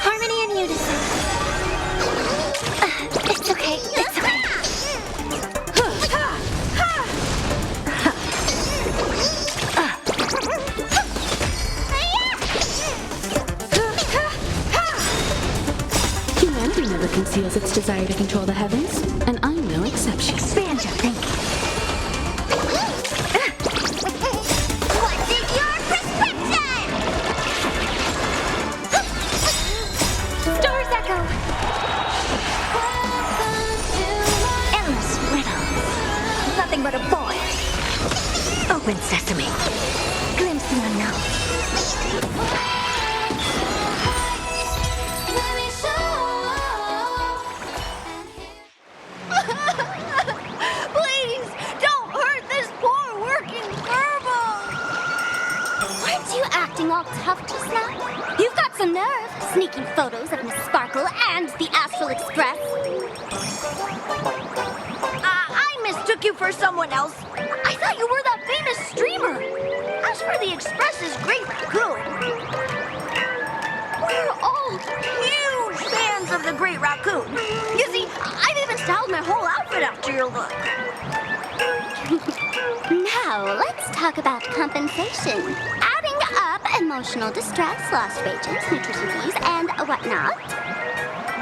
Harmony and unison. It's okay. It's okay. Humanity never conceals its desire to control the heavens, and I'm no exception. Expand your thinking. What is your prescription? Stars echo. Endless riddles. Nothing but a boy. Open sesame. Glimpse the unknown. Please, don't hurt this poor working Furbo! Weren't you acting all tough just now? You've got some nerve, sneaking photos of Miss Sparkle and the Astral Express. I mistook you for someone else. I thought you were that famous streamer. As for the Express's great raccoon, we're all huge fans of the Great Raccoon. You see, I've even styled my whole outfit after your look. Now, let's talk about compensation. Adding up emotional distress, lost wages, nutrition fees, and whatnot.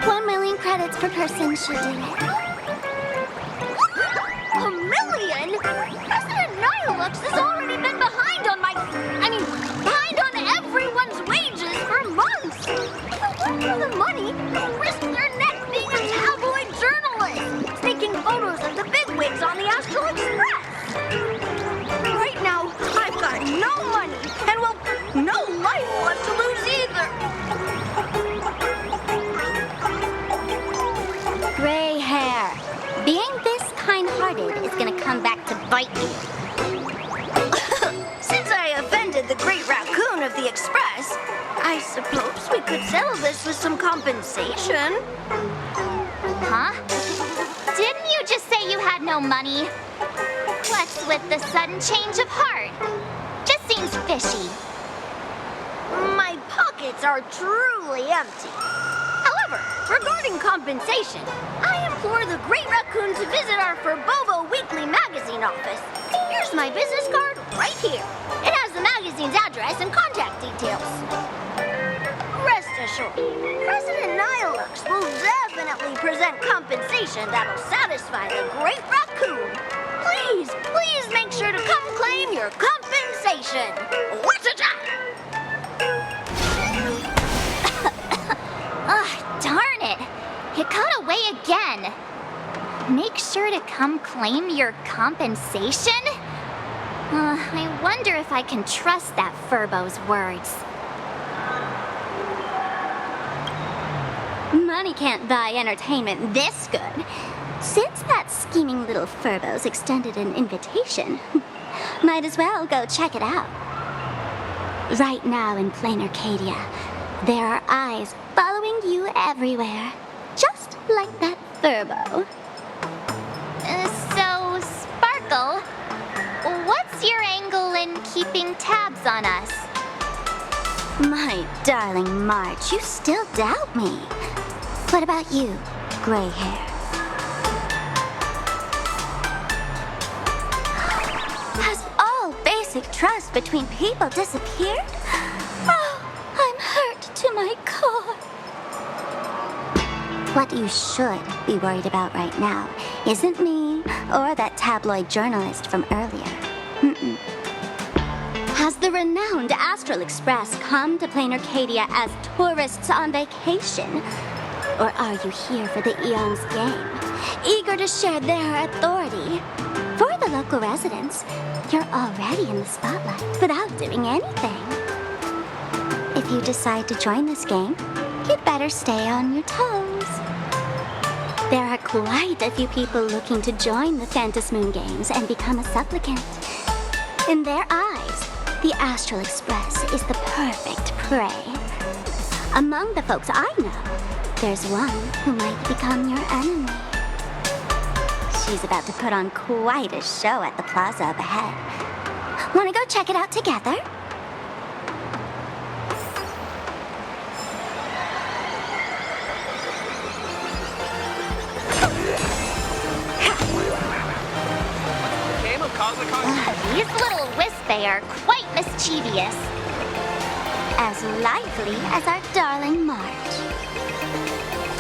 1 million credits per person should do it. $1 million? President Nihilux has already been behind on behind on everyone's wages for months. If it weren't for the money, they'd risk their neck being a tabloid journalist, taking photos of the bigwigs on the Astral Express. Right now, I've got no money, and well, no life left to lose either. Gray hair. Being this kind-hearted is gonna come back to bite you. Since I offended the Great Raccoon of the Express, I suppose we could settle this with some compensation. Huh? Didn't you just say you had no money? What's with the sudden change of heart? Just seems fishy. My pockets are truly empty. However, regarding compensation, I implore the Great Raccoon to visit our Furbobo Weekly magazine office. Here's my business card right here. It has the magazine's address and contact details. Rest assured, President Nihilux will definitely present compensation that'll satisfy the Great Raccoon. Please, please make sure to come claim your compensation. Whatcha-cha! Darn it! It got away again. Make sure to come claim your compensation? I wonder if I can trust that Furbo's words. Money can't buy entertainment this good. Since that scheming little Furbo's extended an invitation, might as well go check it out. Right now in Planarcadia, there are eyes following you everywhere, just like that Furbo. So, Sparkle, what's your angle in keeping tabs on us? My darling March, you still doubt me. What about you, gray hair? Has all basic trust between people disappeared? Oh, I'm hurt to my core. What you should be worried about right now isn't me or that tabloid journalist from earlier. Mm-mm. Has the renowned Astral Express come to Planarcadia as tourists on vacation? Or are you here for the Eon's game, eager to share their authority? For the local residents, you're already in the spotlight without doing anything. If you decide to join this game, you'd better stay on your toes. There are quite a few people looking to join the Phantom Moon Games and become a supplicant. In their eyes, the Astral Express is the perfect prey. Among the folks I know, there's one who might become your enemy. She's about to put on quite a show at the plaza up ahead. Wanna go check it out together? These little Wispy are quite mischievous. As lively as our darling March.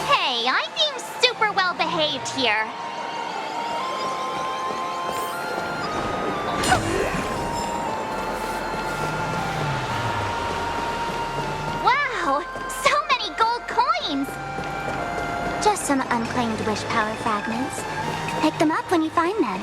Hey, I'm being super well behaved here. Wow, so many gold coins! Just some unclaimed wish power fragments. Pick them up when you find them.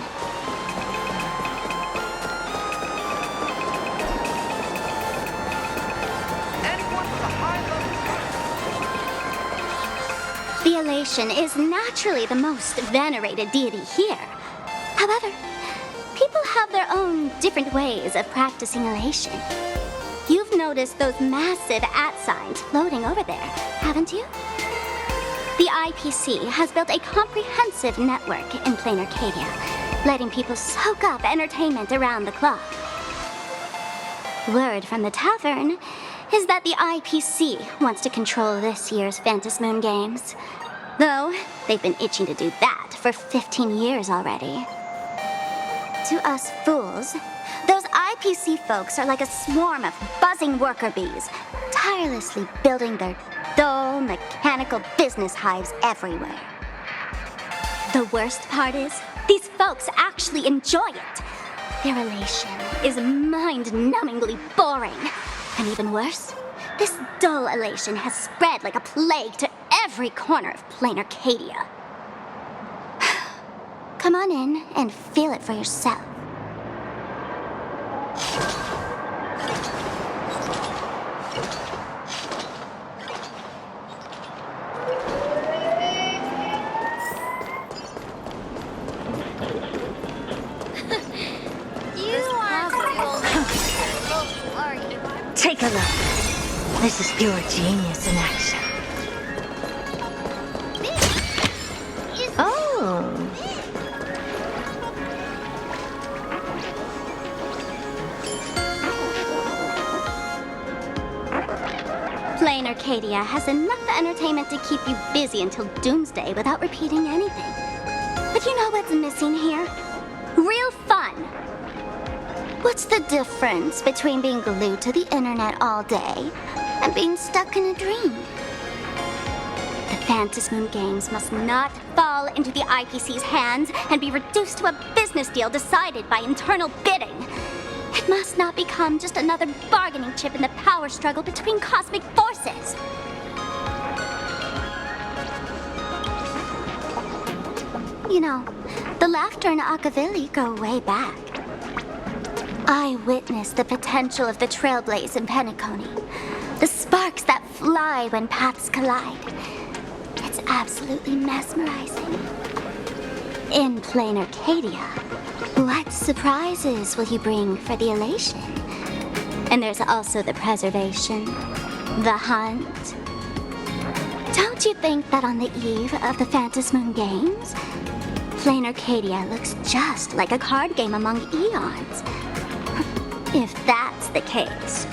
The Elation is naturally the most venerated deity here. However, people have their own different ways of practicing Elation. You've noticed those massive @ signs floating over there, haven't you? The IPC has built a comprehensive network in Planarcadia, letting people soak up entertainment around the clock. Word from the tavern is that the IPC wants to control this year's Phantom Moon Games. Though, they've been itching to do that for 15 years already. To us fools, those IPC folks are like a swarm of buzzing worker bees, tirelessly building their dull, mechanical business hives everywhere. The worst part is, these folks actually enjoy it. Their Elation is mind-numbingly boring. And even worse, this dull Elation has spread like a plague to every corner of Planarcadia. Come on in and feel it for yourself. Take a look. This is pure genius in action. Oh. Planarcadia has enough entertainment to keep you busy until doomsday without repeating anything. But you know what's missing here? Real fun. What's the difference between being glued to the internet all day and being stuck in a dream? The Phantom Moon Games must not fall into the IPC's hands and be reduced to a business deal decided by internal bidding. It must not become just another bargaining chip in the power struggle between cosmic forces. You know, the laughter in Akavili go way back. I witnessed the potential of the Trailblaze in Penacony. The sparks that fly when paths collide. It's absolutely mesmerizing. In Planarcadia, what surprises will you bring for the Elation? And there's also the preservation, the hunt. Don't you think that on the eve of the Phantom Moon Games, Planarcadia looks just like a card game among eons? If that's the case.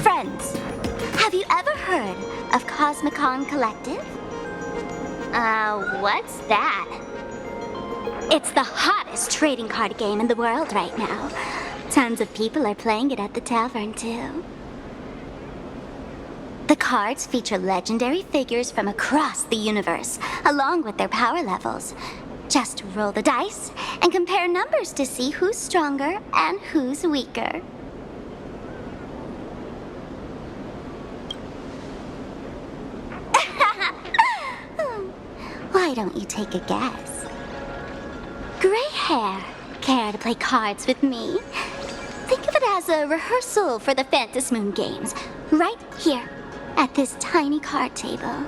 Friends, have you ever heard of Cosmicon Collective? What's that? It's the hottest trading card game in the world right now. Tons of people are playing it at the tavern, too. The cards feature legendary figures from across the universe, along with their power levels. Just roll the dice and compare numbers to see who's stronger and who's weaker. Why don't you take a guess? Gray hair, care to play cards with me? Think of it as a rehearsal for the Phantasmoon games, right here, at this tiny card table.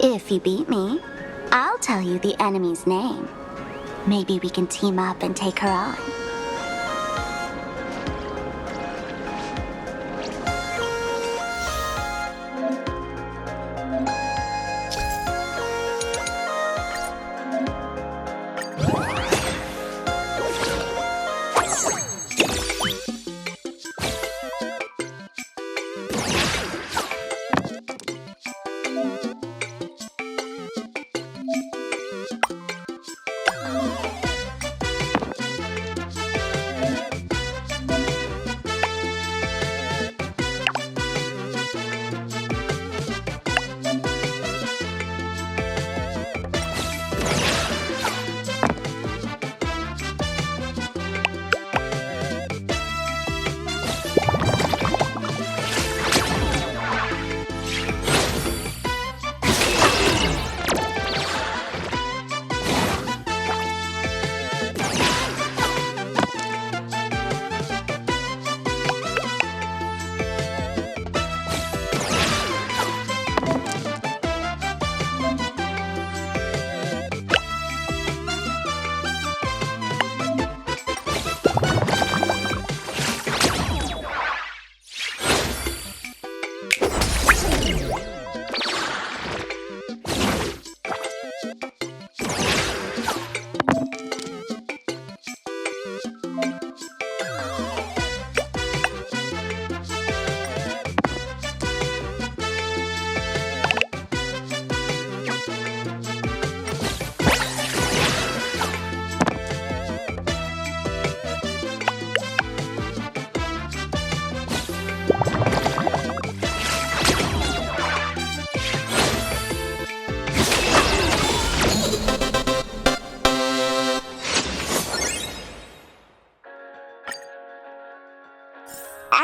If you beat me, I'll tell you the enemy's name. Maybe we can team up and take her on.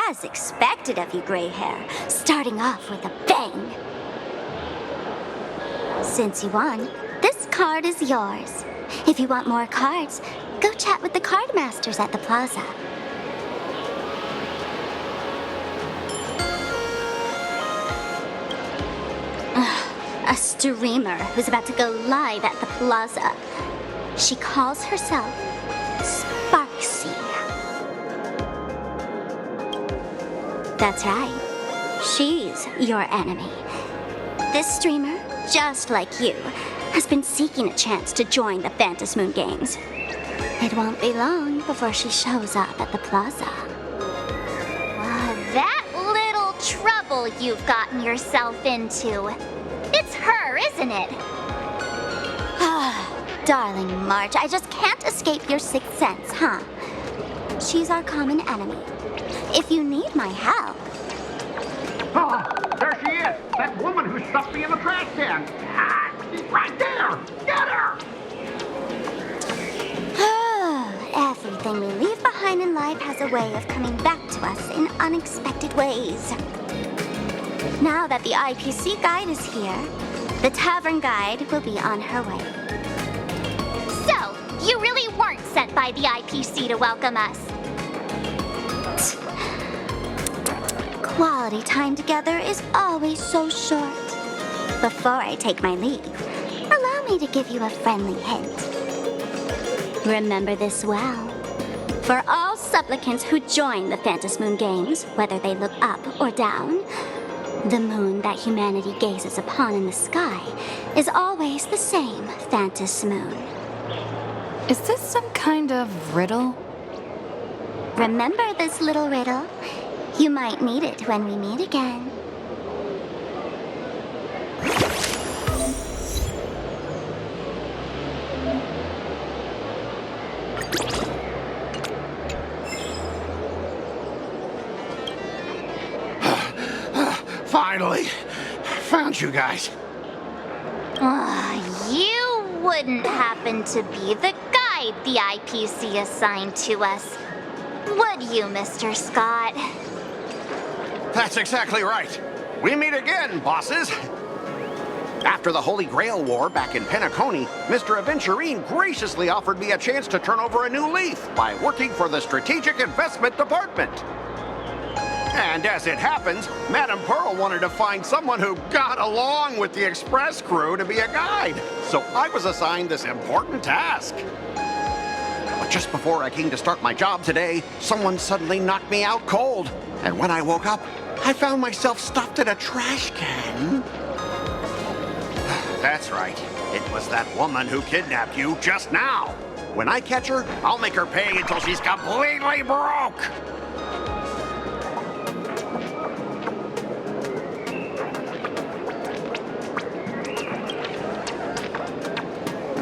As expected of you, Gray Hair, starting off with a bang. Since you won, this card is yours. If you want more cards, go chat with the card masters at the plaza. A streamer who's about to go live at the plaza. She calls herself Sparksy. That's right. She's your enemy. This streamer, just like you, has been seeking a chance to join the Phantasmoon games. It won't be long before she shows up at the plaza. That little trouble you've gotten yourself into. It's her, isn't it? Darling March, I just can't escape your sixth sense, huh? She's our common enemy. If you need my help... Oh, there she is! That woman who stuffed me in the trash can! She's right there! Get her! Everything we leave behind in life has a way of coming back to us in unexpected ways. Now that the IPC guide is here, the tavern guide will be on her way. So, you really weren't sent by the IPC to welcome us? Quality time together is always so short. Before I take my leave, allow me to give you a friendly hint. Remember this well. For all supplicants who join the Phantasmoon games, whether they look up or down, the moon that humanity gazes upon in the sky is always the same Phantasmoon. Is this some kind of riddle? Remember this little riddle? You might need it when we meet again. Finally! Found you guys. You wouldn't happen to be the guide the IPC assigned to us, would you, Mr. Scott? That's exactly right. We meet again, bosses. After the Holy Grail War back in Penacony, Mr. Aventurine graciously offered me a chance to turn over a new leaf by working for the Strategic Investment Department. And as it happens, Madame Pearl wanted to find someone who got along with the Express crew to be a guide. So I was assigned this important task. But just before I came to start my job today, someone suddenly knocked me out cold. And when I woke up, I found myself stuffed in a trash can. That's right. It was that woman who kidnapped you just now. When I catch her, I'll make her pay until she's completely broke.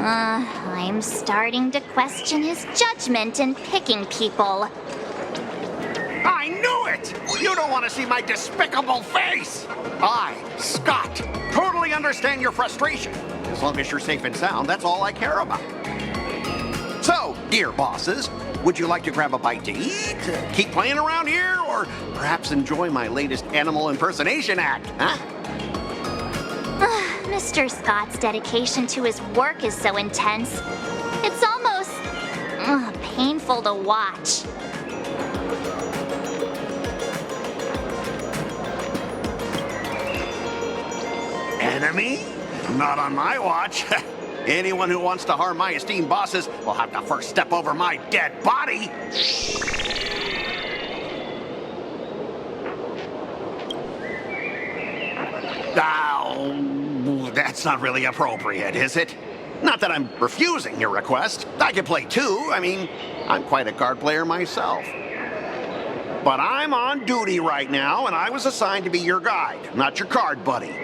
I'm starting to question his judgment in picking people. I knew it! You don't want to see my despicable face! I, Scott, totally understand your frustration. As long as you're safe and sound, that's all I care about. So, dear bosses, would you like to grab a bite to eat, keep playing around here, or perhaps enjoy my latest animal impersonation act, huh? Mr. Scott's dedication to his work is so intense. It's almost painful to watch. Enemy? Not on my watch. Anyone who wants to harm my esteemed bosses will have to first step over my dead body. Oh, that's not really appropriate, is it? Not that I'm refusing your request. I can play too. I mean, I'm quite a card player myself. But I'm on duty right now, and I was assigned to be your guide, not your card buddy.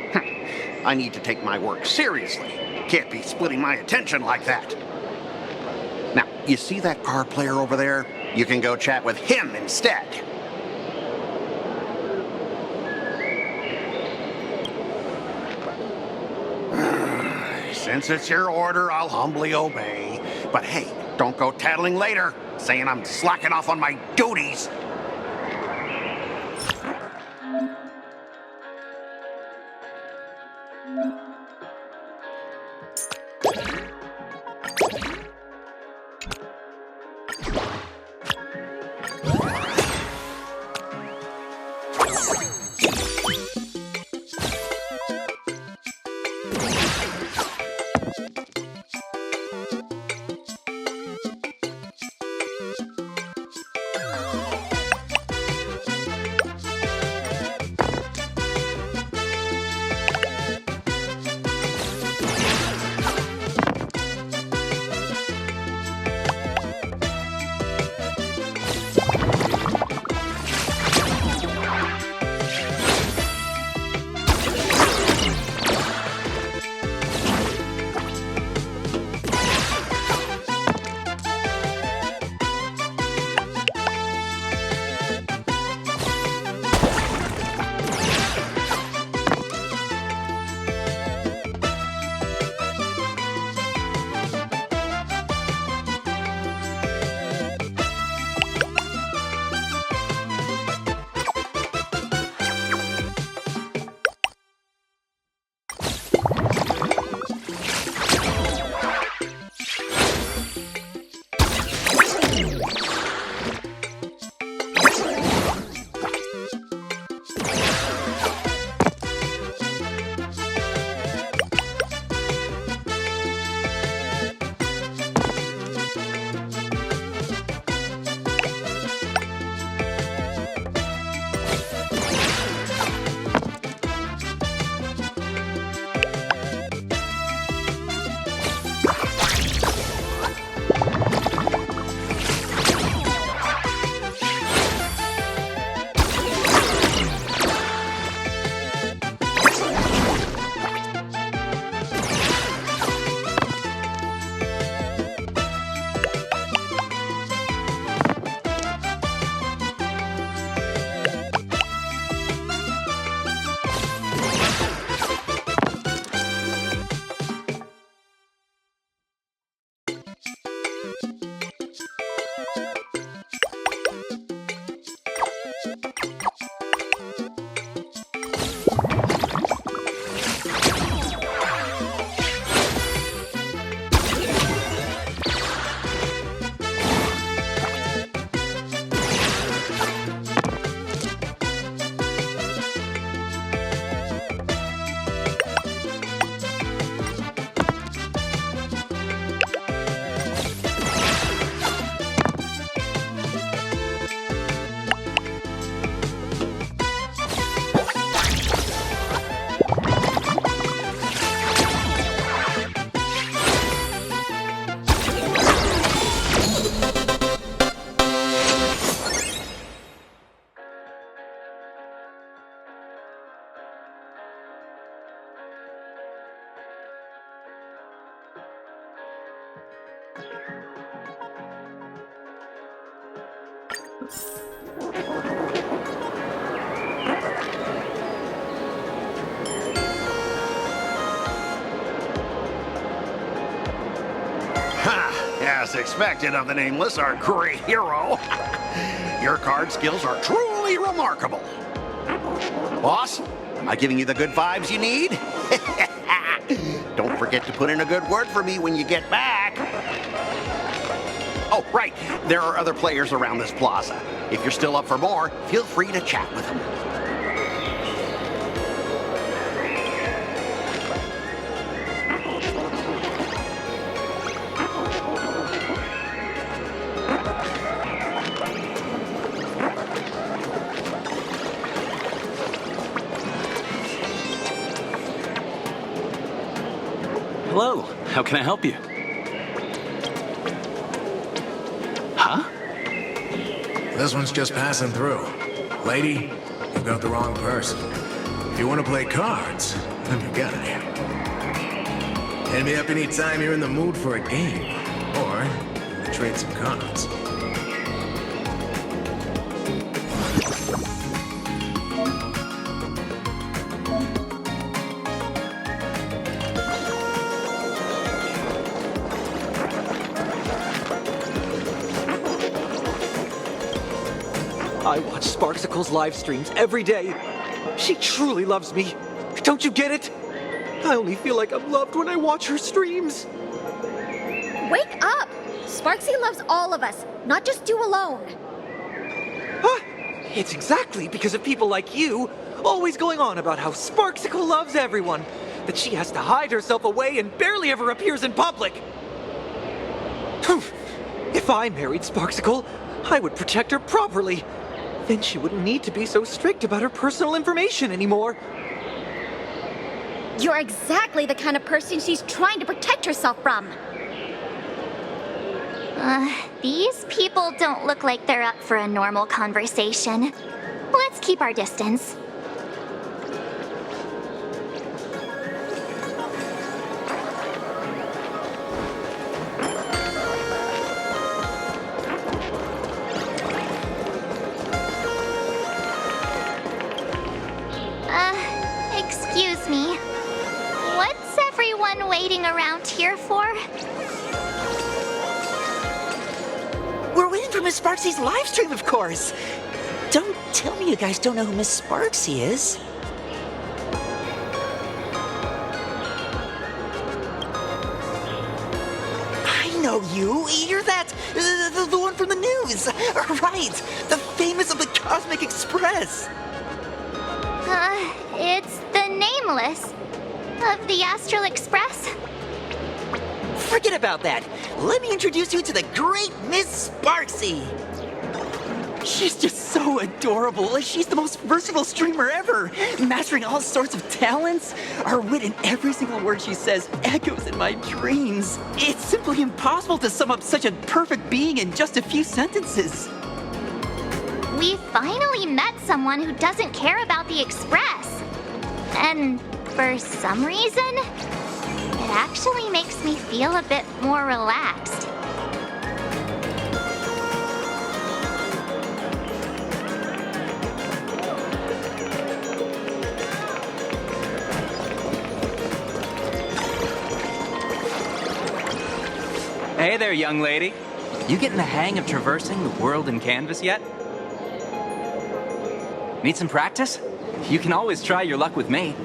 I need to take my work seriously. Can't be splitting my attention like that. Now, you see that card player over there? You can go chat with him instead. Since it's your order, I'll humbly obey. But hey, don't go tattling later, saying I'm slacking off on my duties. As expected of the Nameless, our great hero. Your card skills are truly remarkable. Boss, am I giving you the good vibes you need? Don't forget to put in a good word for me when you get back. Oh, right. There are other players around this plaza. If you're still up for more, feel free to chat with them. Hello, how can I help you? Huh? This one's just passing through. Lady, you've got the wrong person. If you want to play cards, I'm your guy. Hit me up anytime you're in the mood for a game. Or, trade some cards. I watch Sparksicle's live streams every day. She truly loves me. Don't you get it? I only feel like I'm loved when I watch her streams. Wake up! Sparksy loves all of us, not just you alone. Huh? It's exactly because of people like you always going on about how Sparksicle loves everyone that she has to hide herself away and barely ever appears in public. If I married Sparksicle, I would protect her properly. Then she wouldn't need to be so strict about her personal information anymore. You're exactly the kind of person she's trying to protect herself from. These people don't look like they're up for a normal conversation. Let's keep our distance. Excuse me. What's everyone waiting around here for? We're waiting for Miss Sparksy's live stream, of course. Don't tell me you guys don't know who Miss Sparksy is. I know you. You're that, the one from the news. Right, the famous of the Cosmic Express. It's the Nameless of the Astral Express. Forget about that. Let me introduce you to the great Miss Sparksy. She's just so adorable. She's the most versatile streamer ever, mastering all sorts of talents. Her wit in every single word she says echoes in my dreams. It's simply impossible to sum up such a perfect being in just a few sentences. We finally met someone who doesn't care about the Express. And for some reason, it actually makes me feel a bit more relaxed. Hey there, young lady. You getting the hang of traversing the world in canvas yet? Need some practice? You can always try your luck with me.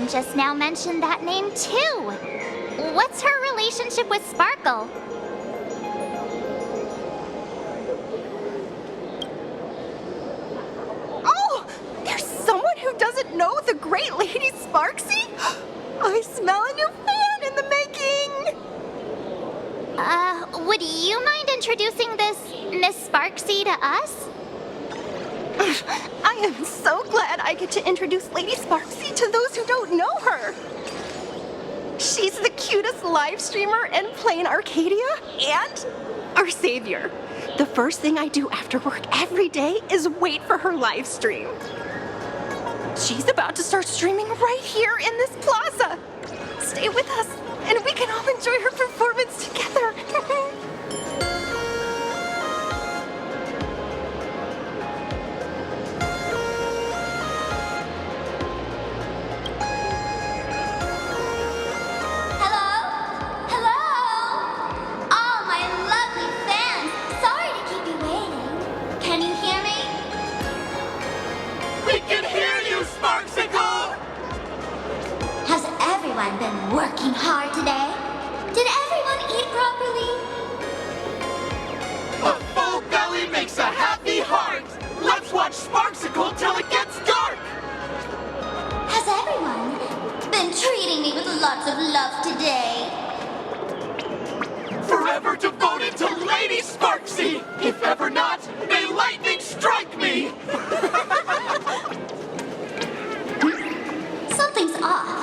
Everyone just now mentioned that name too. What's her relationship with Sparkle? Oh! There's someone who doesn't know the great Lady Sparksy? I smell a new fan in the making! Would you mind introducing this Miss Sparksy to us? I am so glad I get to introduce Lady Sparksy to those who don't know her. She's the cutest live streamer in Planarcadia and our savior. The first thing I do after work every day is wait for her live stream. She's about to start streaming right here in this plaza. Stay with us, and we can all enjoy her performance together. Been working hard today? Did everyone eat properly? A full belly makes a happy heart. Let's watch Sparksicle till it gets dark. Has everyone been treating me with lots of love today? Forever devoted to Lady Sparksy. If ever not, may lightning strike me. Something's off.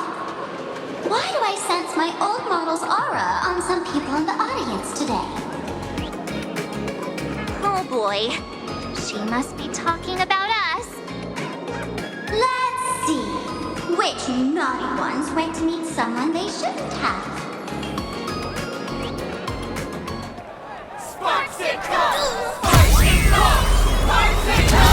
Why do I sense my old model's aura on some people in the audience today? Oh boy. She must be talking about us. Let's see. Which naughty ones went to meet someone they shouldn't have? Sparksicle! Sparksicle! Sparksicle!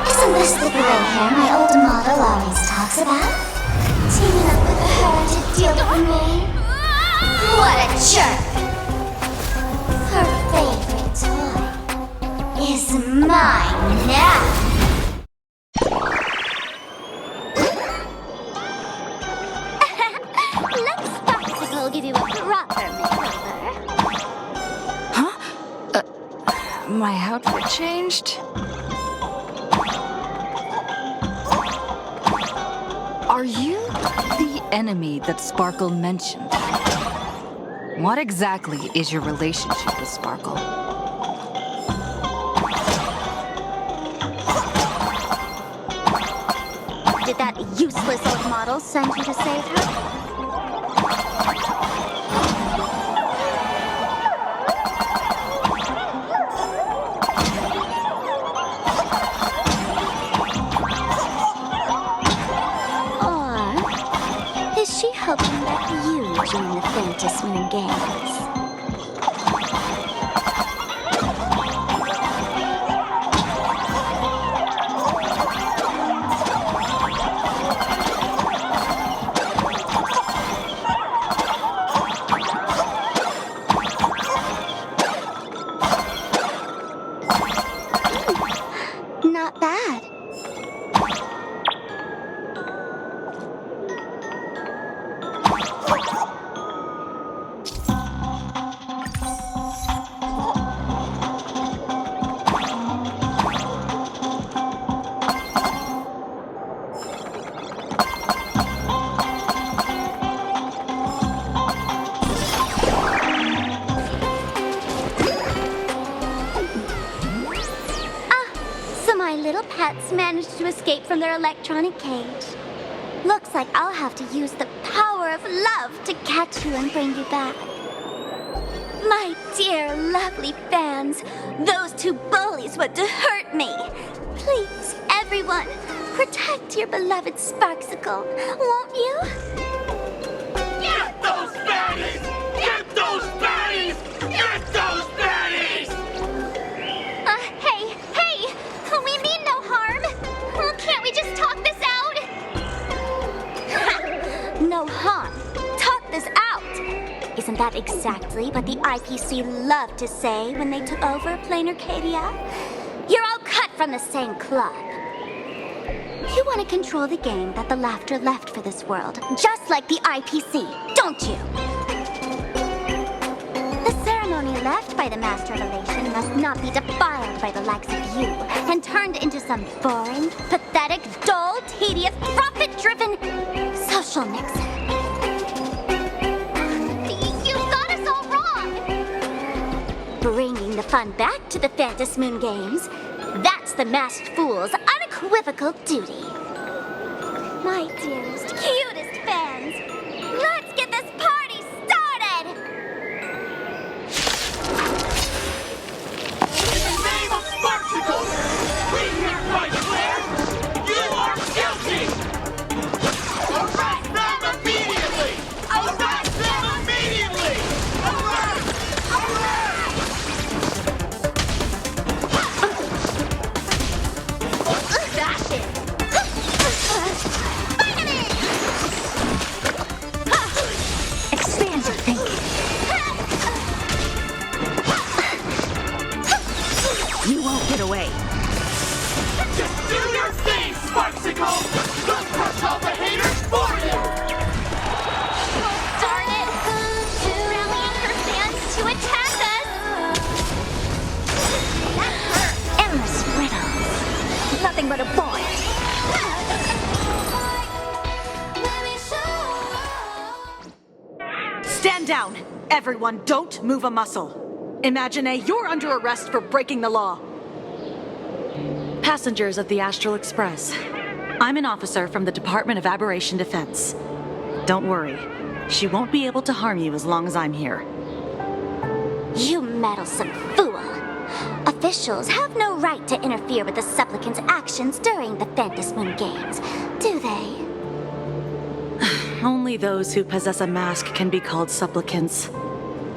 Isn't this the gray hair my old model always talks about? Teaming up with her to deal with me? What a jerk! Her favorite toy is mine now! Let Sparksicle give you a proper makeover. Huh? My outfit changed? Are you the enemy that Sparkle mentioned? What exactly is your relationship with Sparkle? Did that useless old model send you to save her? Hoping that you join the Fantasmin Games. Not bad. Pets managed to escape from their electronic cage. Looks like I'll have to use the power of love to catch you and bring you back. My dear, lovely fans, those two bullies want to hurt me. Please, everyone, protect your beloved Sparksicle, won't you? Get those baddies! Get those baddies! Get those baddies! Hey! We mean no harm. Can't we just talk this out? No harm. Talk this out. Isn't that exactly what the IPC loved to say when they took over Planarcadia? You're all cut from the same cloth. You want to control the game that the laughter left for this world, just like the IPC, don't you? The ceremony left by the Master of Elation must not be defiled by the likes of you and turned into some boring, pathetic, dull, tedious, profit-driven social mixer. You've got us all wrong! Bringing the fun back to the Phantom Moon Games, that's the Masked Fool's unequivocal duty. My dearest, cutest fans, let's get this party started! In the name of Sparksicle, we hereby declare you are guilty! Arrest them immediately! Arrest them immediately! Arrest! Expand your thinking. You won't get away. Just do your thing, Sparksicle! We'll crush all the haters for you! Darn it! Rallying her fans to attack us! Endless riddles. Nothing but a boy. Stand down. Everyone, don't move a muscle. Imagine you're under arrest for breaking the law. Passengers of the Astral Express. I'm an officer from the Department of Aberration Defense. Don't worry. She won't be able to harm you as long as I'm here. You meddlesome fool! Officials have no right to interfere with the supplicant's actions during the Phantom Moon Games, do they? Only those who possess a mask can be called supplicants.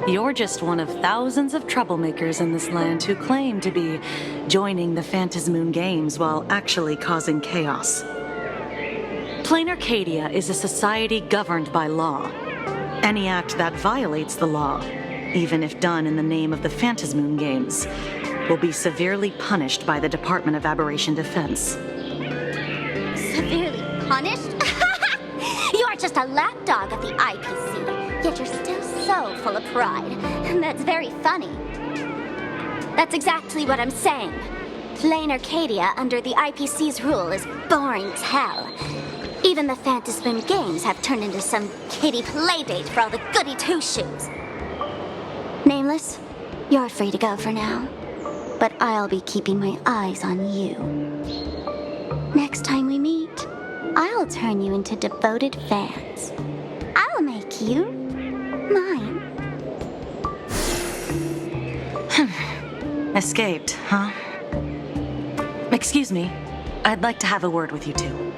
You're just one of thousands of troublemakers in this land who claim to be joining the Phantom Moon Games while actually causing chaos. Planarcadia is a society governed by law. Any act that violates the law, even if done in the name of the Phantom Moon Games, will be severely punished by the Department of Aberration Defense. Severely punished? You're just a lapdog of the IPC, yet you're still so full of pride. That's very funny. That's exactly what I'm saying. Planarcadia under the IPC's rule is boring as hell. Even the Phantom Moon Games have turned into some kiddie playdate for all the goody two-shoes. Nameless, you're free to go for now. But I'll be keeping my eyes on you. Next time we meet, I'll turn you into devoted fans. I'll make you mine. Escaped, huh? Excuse me. I'd like to have a word with you two.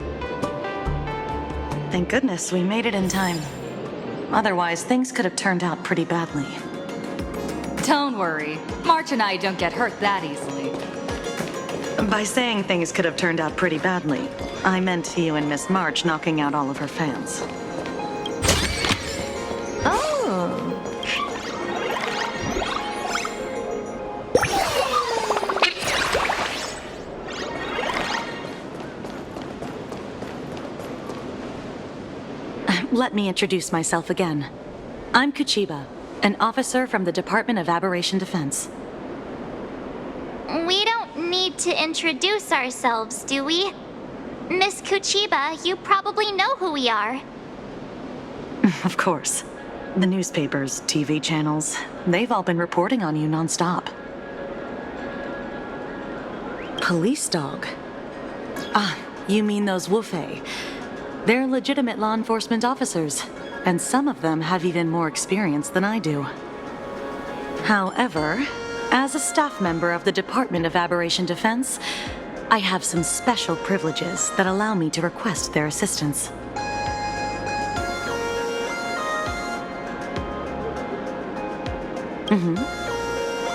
Thank goodness we made it in time. Otherwise, things could have turned out pretty badly. Don't worry. March and I don't get hurt that easily. By saying things could have turned out pretty badly, I meant you and Miss March knocking out all of her fans. Oh. Let me introduce myself again. I'm Kuchiba, an officer from the Department of Aberration Defense. We don't need to introduce ourselves, do we? Miss Kuchiba, you probably know who we are. Of course. The newspapers, TV channels, they've all been reporting on you nonstop. Police dog? Ah, you mean those Wufei. They're legitimate law enforcement officers, and some of them have even more experience than I do. However, as a staff member of the Department of Aberration Defense, I have some special privileges that allow me to request their assistance.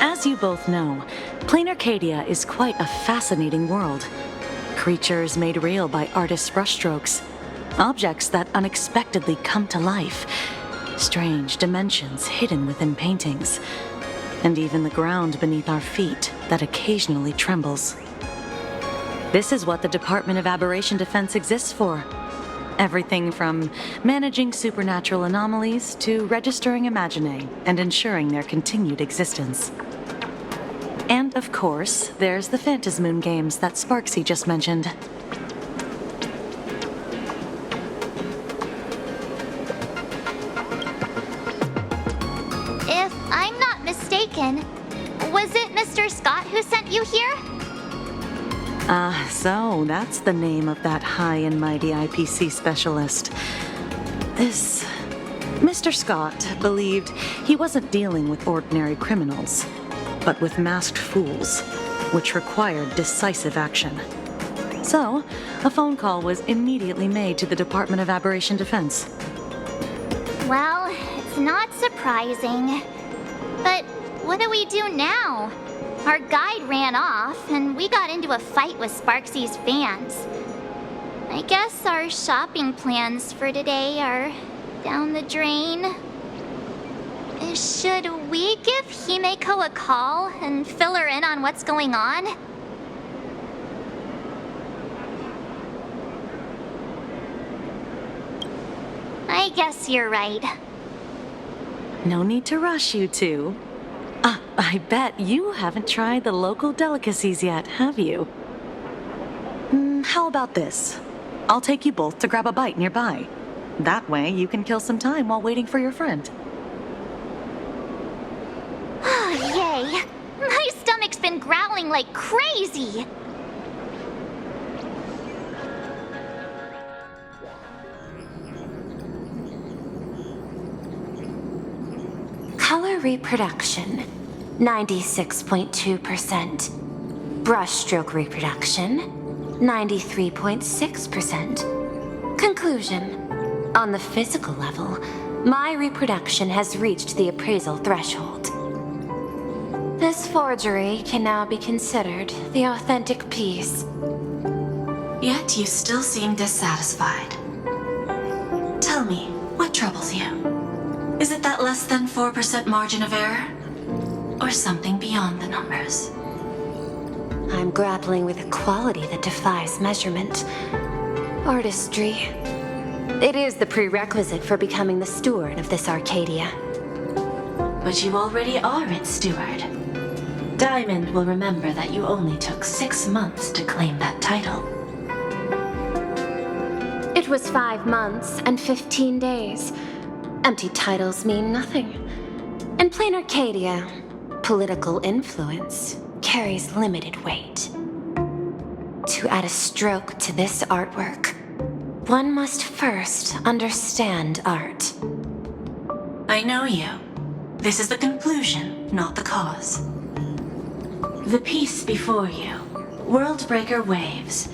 As you both know, Planarcadia is quite a fascinating world. Creatures made real by artists' brushstrokes. Objects that unexpectedly come to life. Strange dimensions hidden within paintings. And even the ground beneath our feet that occasionally trembles. This is what the Department of Aberration Defense exists for. Everything from managing supernatural anomalies to registering Imaginae and ensuring their continued existence. And of course, there's the Phantasmoon games that Sparksy just mentioned. If I'm not mistaken, was it Mr. Scott who sent you here? So that's the name of that high and mighty IPC specialist. This Mr. Scott believed he wasn't dealing with ordinary criminals, but with masked fools, which required decisive action. So, a phone call was immediately made to the Department of Aberration Defense. Well, it's not surprising. But what do we do now? Our guide ran off, and we got into a fight with Sparksy's fans. I guess our shopping plans for today are down the drain. Should we give Himeko a call and fill her in on what's going on? I guess you're right. No need to rush, you two. I bet you haven't tried the local delicacies yet, have you? How about this? I'll take you both to grab a bite nearby. That way you can kill some time while waiting for your friend. Oh, yay! My stomach's been growling like crazy! Color reproduction, 96.2%. Brushstroke reproduction, 93.6%. Conclusion. On the physical level, my reproduction has reached the appraisal threshold. This forgery can now be considered the authentic piece. Yet you still seem dissatisfied. Tell me, what troubles you? Is it that less than 4% margin of error? Or something beyond the numbers? I'm grappling with a quality that defies measurement. Artistry. It is the prerequisite for becoming the steward of this Arcadia. But you already are its steward. Diamond will remember that you only took 6 months to claim that title. It was 5 months and 15 days. Empty titles mean nothing. In Planarcadia, political influence carries limited weight. To add a stroke to this artwork, one must first understand art. I know you. This is the conclusion, not the cause. The piece before you, Worldbreaker Waves,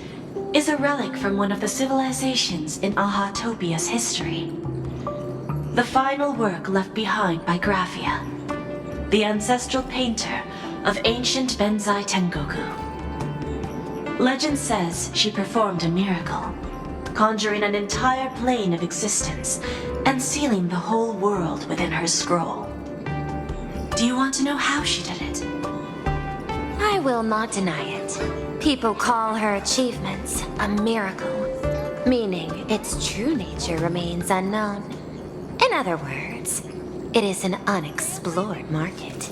is a relic from one of the civilizations in Ahatopia's history. The final work left behind by Graphia, the ancestral painter of ancient Benzai Tengoku. Legend says she performed a miracle, conjuring an entire plane of existence and sealing the whole world within her scroll. Do you want to know how she did it? I will not deny it. People call her achievements a miracle, meaning its true nature remains unknown. In other words, it is an unexplored market.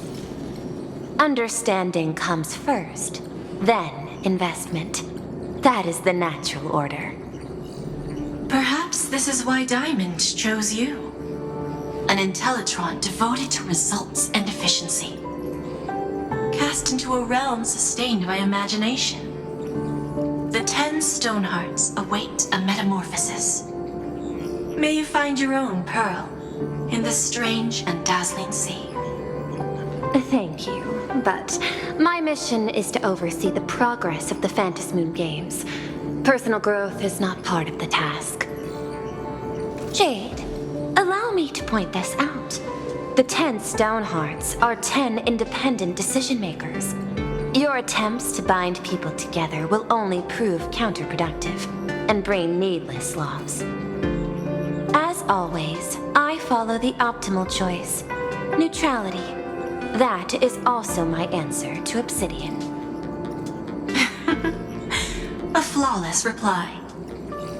Understanding comes first, then investment. That is the natural order. Perhaps this is why Diamond chose you. An Intellitron devoted to results and efficiency. Cast into a realm sustained by imagination. The 10 Stonehearts await a metamorphosis. May you find your own pearl in this strange and dazzling sea. Thank you, but my mission is to oversee the progress of the Phantasmoon games. Personal growth is not part of the task. Jade, allow me to point this out. The 10 Stonehearts are 10 independent decision-makers. Your attempts to bind people together will only prove counterproductive and bring needless loss. As always, I follow the optimal choice, neutrality. That is also my answer to Obsidian. flawless reply.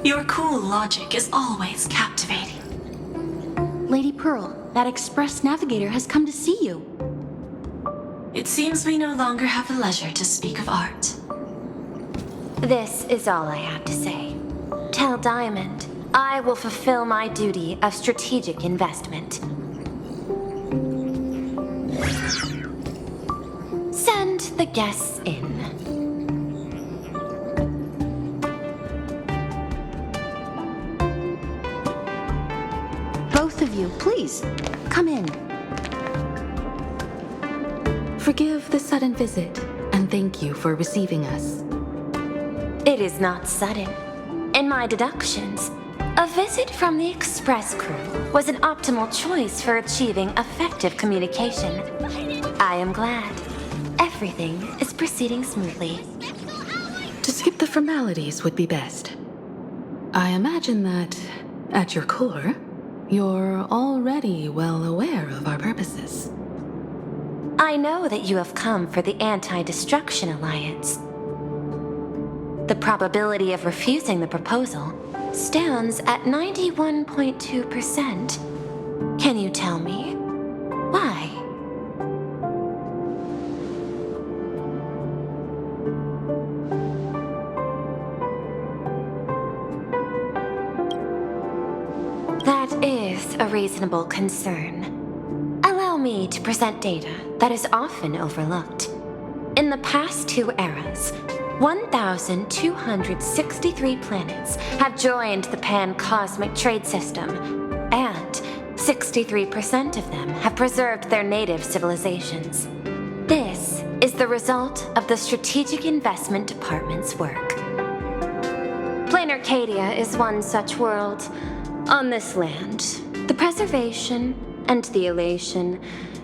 Your cool logic is always captivating. Lady Pearl, that express navigator has come to see you. It seems we no longer have the leisure to speak of art. This is all I have to say. Tell Diamond, I will fulfill my duty of strategic investment. Send the guests in. Both of you, please, come in. Forgive the sudden visit, and thank you for receiving us. It is not sudden. In my deductions, a visit from the Express crew was an optimal choice for achieving effective communication. I am glad. Everything is proceeding smoothly. To skip the formalities would be best. I imagine that, at your core, you're already well aware of our purposes. I know that you have come for the Anti-Destruction Alliance. The probability of refusing the proposal stands at 91.2%. Can you tell me why? That is a reasonable concern. Allow me to present data that is often overlooked. In the past 2 eras, 1,263 planets have joined the Pan-Cosmic Trade System, and 63% of them have preserved their native civilizations. This is the result of the Strategic Investment Department's work. Planarcadia is one such world. On this land, the preservation and the elation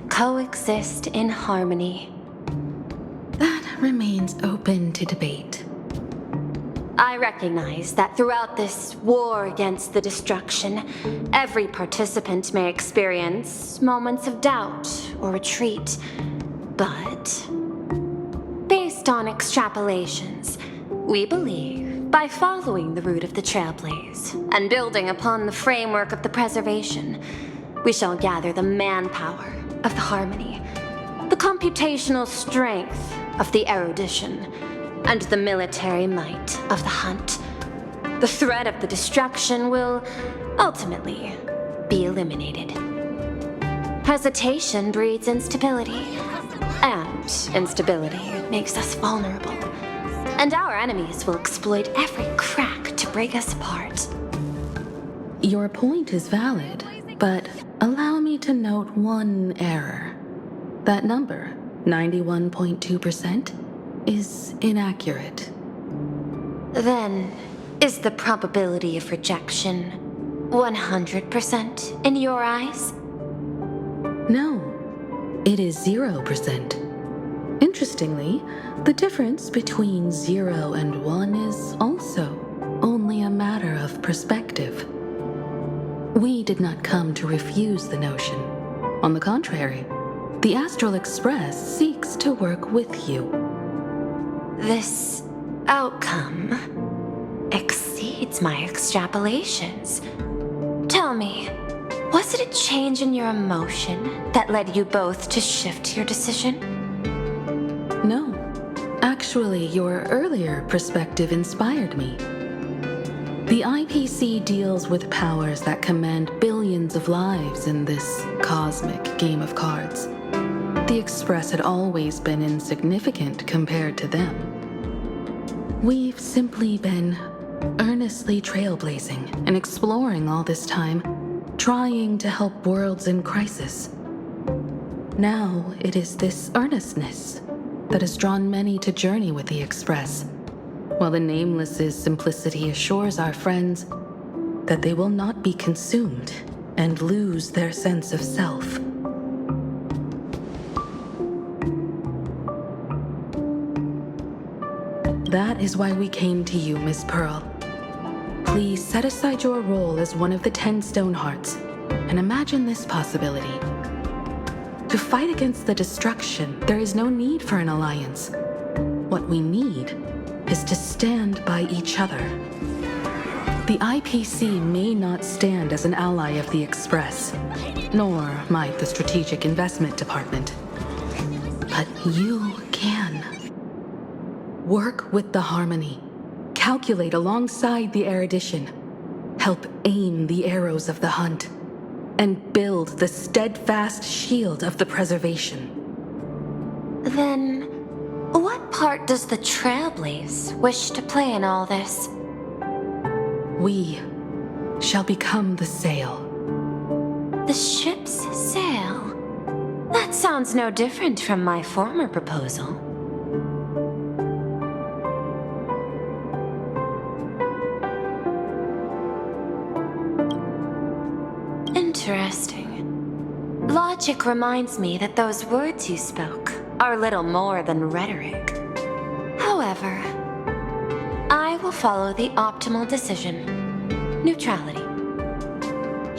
coexist in harmony. That remains open to debate. I recognize that throughout this war against the destruction, every participant may experience moments of doubt or retreat. But, based on extrapolations, we believe by following the route of the Trailblaze and building upon the framework of the preservation, we shall gather the manpower of the harmony, the computational strength of the erudition, and the military might of the hunt. The threat of the destruction will ultimately be eliminated. Hesitation breeds instability, and instability makes us vulnerable. And our enemies will exploit every crack to break us apart. Your point is valid, but allow me to note one error. That number, 91.2%, is inaccurate. Then, is the probability of rejection 100% in your eyes? No, it is 0%. Interestingly, the difference between 0 and 1 is also only a matter of perspective. We did not come to refuse the notion. On the contrary, the Astral Express seeks to work with you. This outcome exceeds my extrapolations. Tell me, was it a change in your emotion that led you both to shift your decision? No. Actually, your earlier perspective inspired me. The IPC deals with powers that command billions of lives in this cosmic game of cards. The Express had always been insignificant compared to them. We've simply been earnestly trailblazing and exploring all this time, trying to help worlds in crisis. Now it is this earnestness that has drawn many to journey with the Express, while the Nameless's simplicity assures our friends that they will not be consumed and lose their sense of self. That is why we came to you, Miss Pearl. Please set aside your role as one of the 10 Stonehearts and imagine this possibility. To fight against the destruction, there is no need for an alliance. What we need is to stand by each other. The IPC may not stand as an ally of the Express, nor might the Strategic Investment Department. But you can. Work with the Harmony. Calculate alongside the erudition. Help aim the arrows of the hunt. And build the steadfast shield of the preservation. Then, what part does the Trailblaze wish to play in all this? We shall become the sail. The ship's sail? That sounds no different from my former proposal. Interesting. Logic reminds me that those words you spoke are little more than rhetoric. However, I will follow the optimal decision. Neutrality.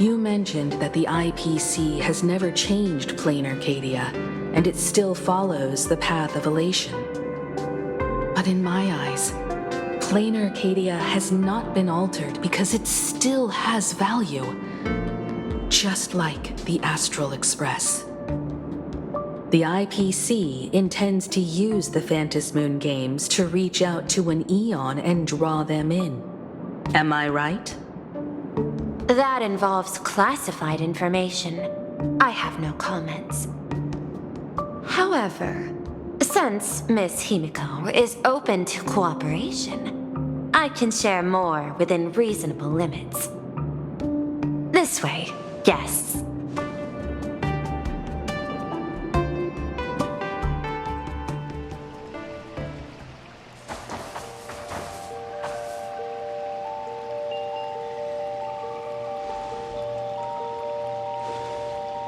You mentioned that the IPC has never changed Planarcadia, and it still follows the path of elation. But in my eyes, Planarcadia has not been altered because it still has value. Just like the Astral Express. The IPC intends to use the Phantom Moon games to reach out to an Eon and draw them in. Am I right? That involves classified information. I have no comments. However, since Miss Himiko is open to cooperation, I can share more within reasonable limits. This way, guests.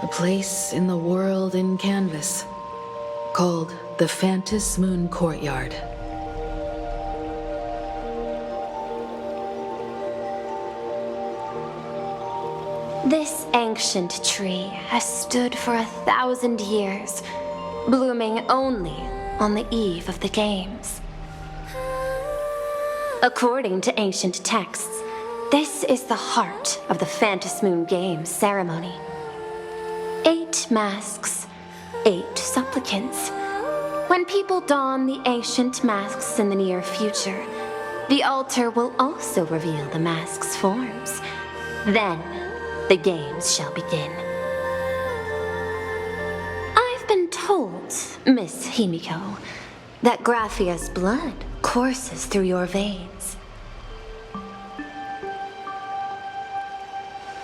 A place in the world in canvas, called the Phantom Moon Courtyard. This ancient tree has stood for 1,000 years, blooming only on the eve of the games. According to ancient texts, this is the heart of the Phantom Moon Games ceremony. 8 masks, 8 supplicants. When people don the ancient masks in the near future, the altar will also reveal the masks' forms. Then, the games shall begin. I've been told, Miss Himiko, that Graphia's blood courses through your veins.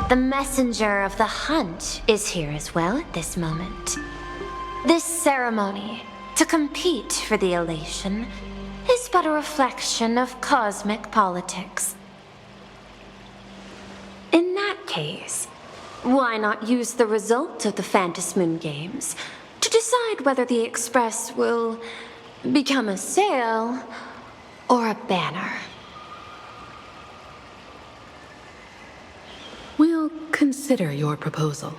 The messenger of the hunt is here as well at this moment. This ceremony, to compete for the elation, is but a reflection of cosmic politics. In that case, why not use the result of the Phantom Moon Games to decide whether the Express will become a sail or a banner? We'll consider your proposal.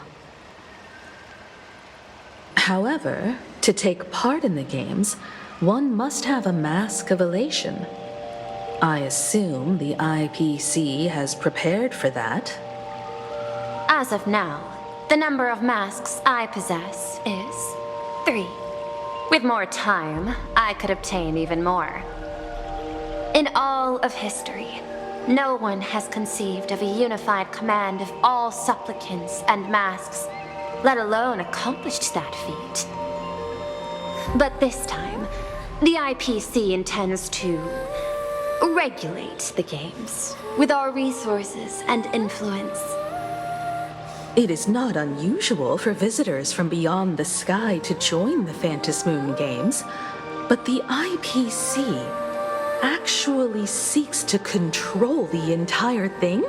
However, to take part in the games, one must have a mask of elation. I assume the IPC has prepared for that. As of now, the number of masks I possess is 3. With more time, I could obtain even more. In all of history, no one has conceived of a unified command of all supplicants and masks, let alone accomplished that feat. But this time, the IPC intends to regulate the games with our resources and influence. It is not unusual for visitors from beyond the sky to join the Phantom Moon Games, but the IPC actually seeks to control the entire thing?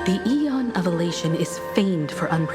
The Eon of Elation is famed for unpredictability.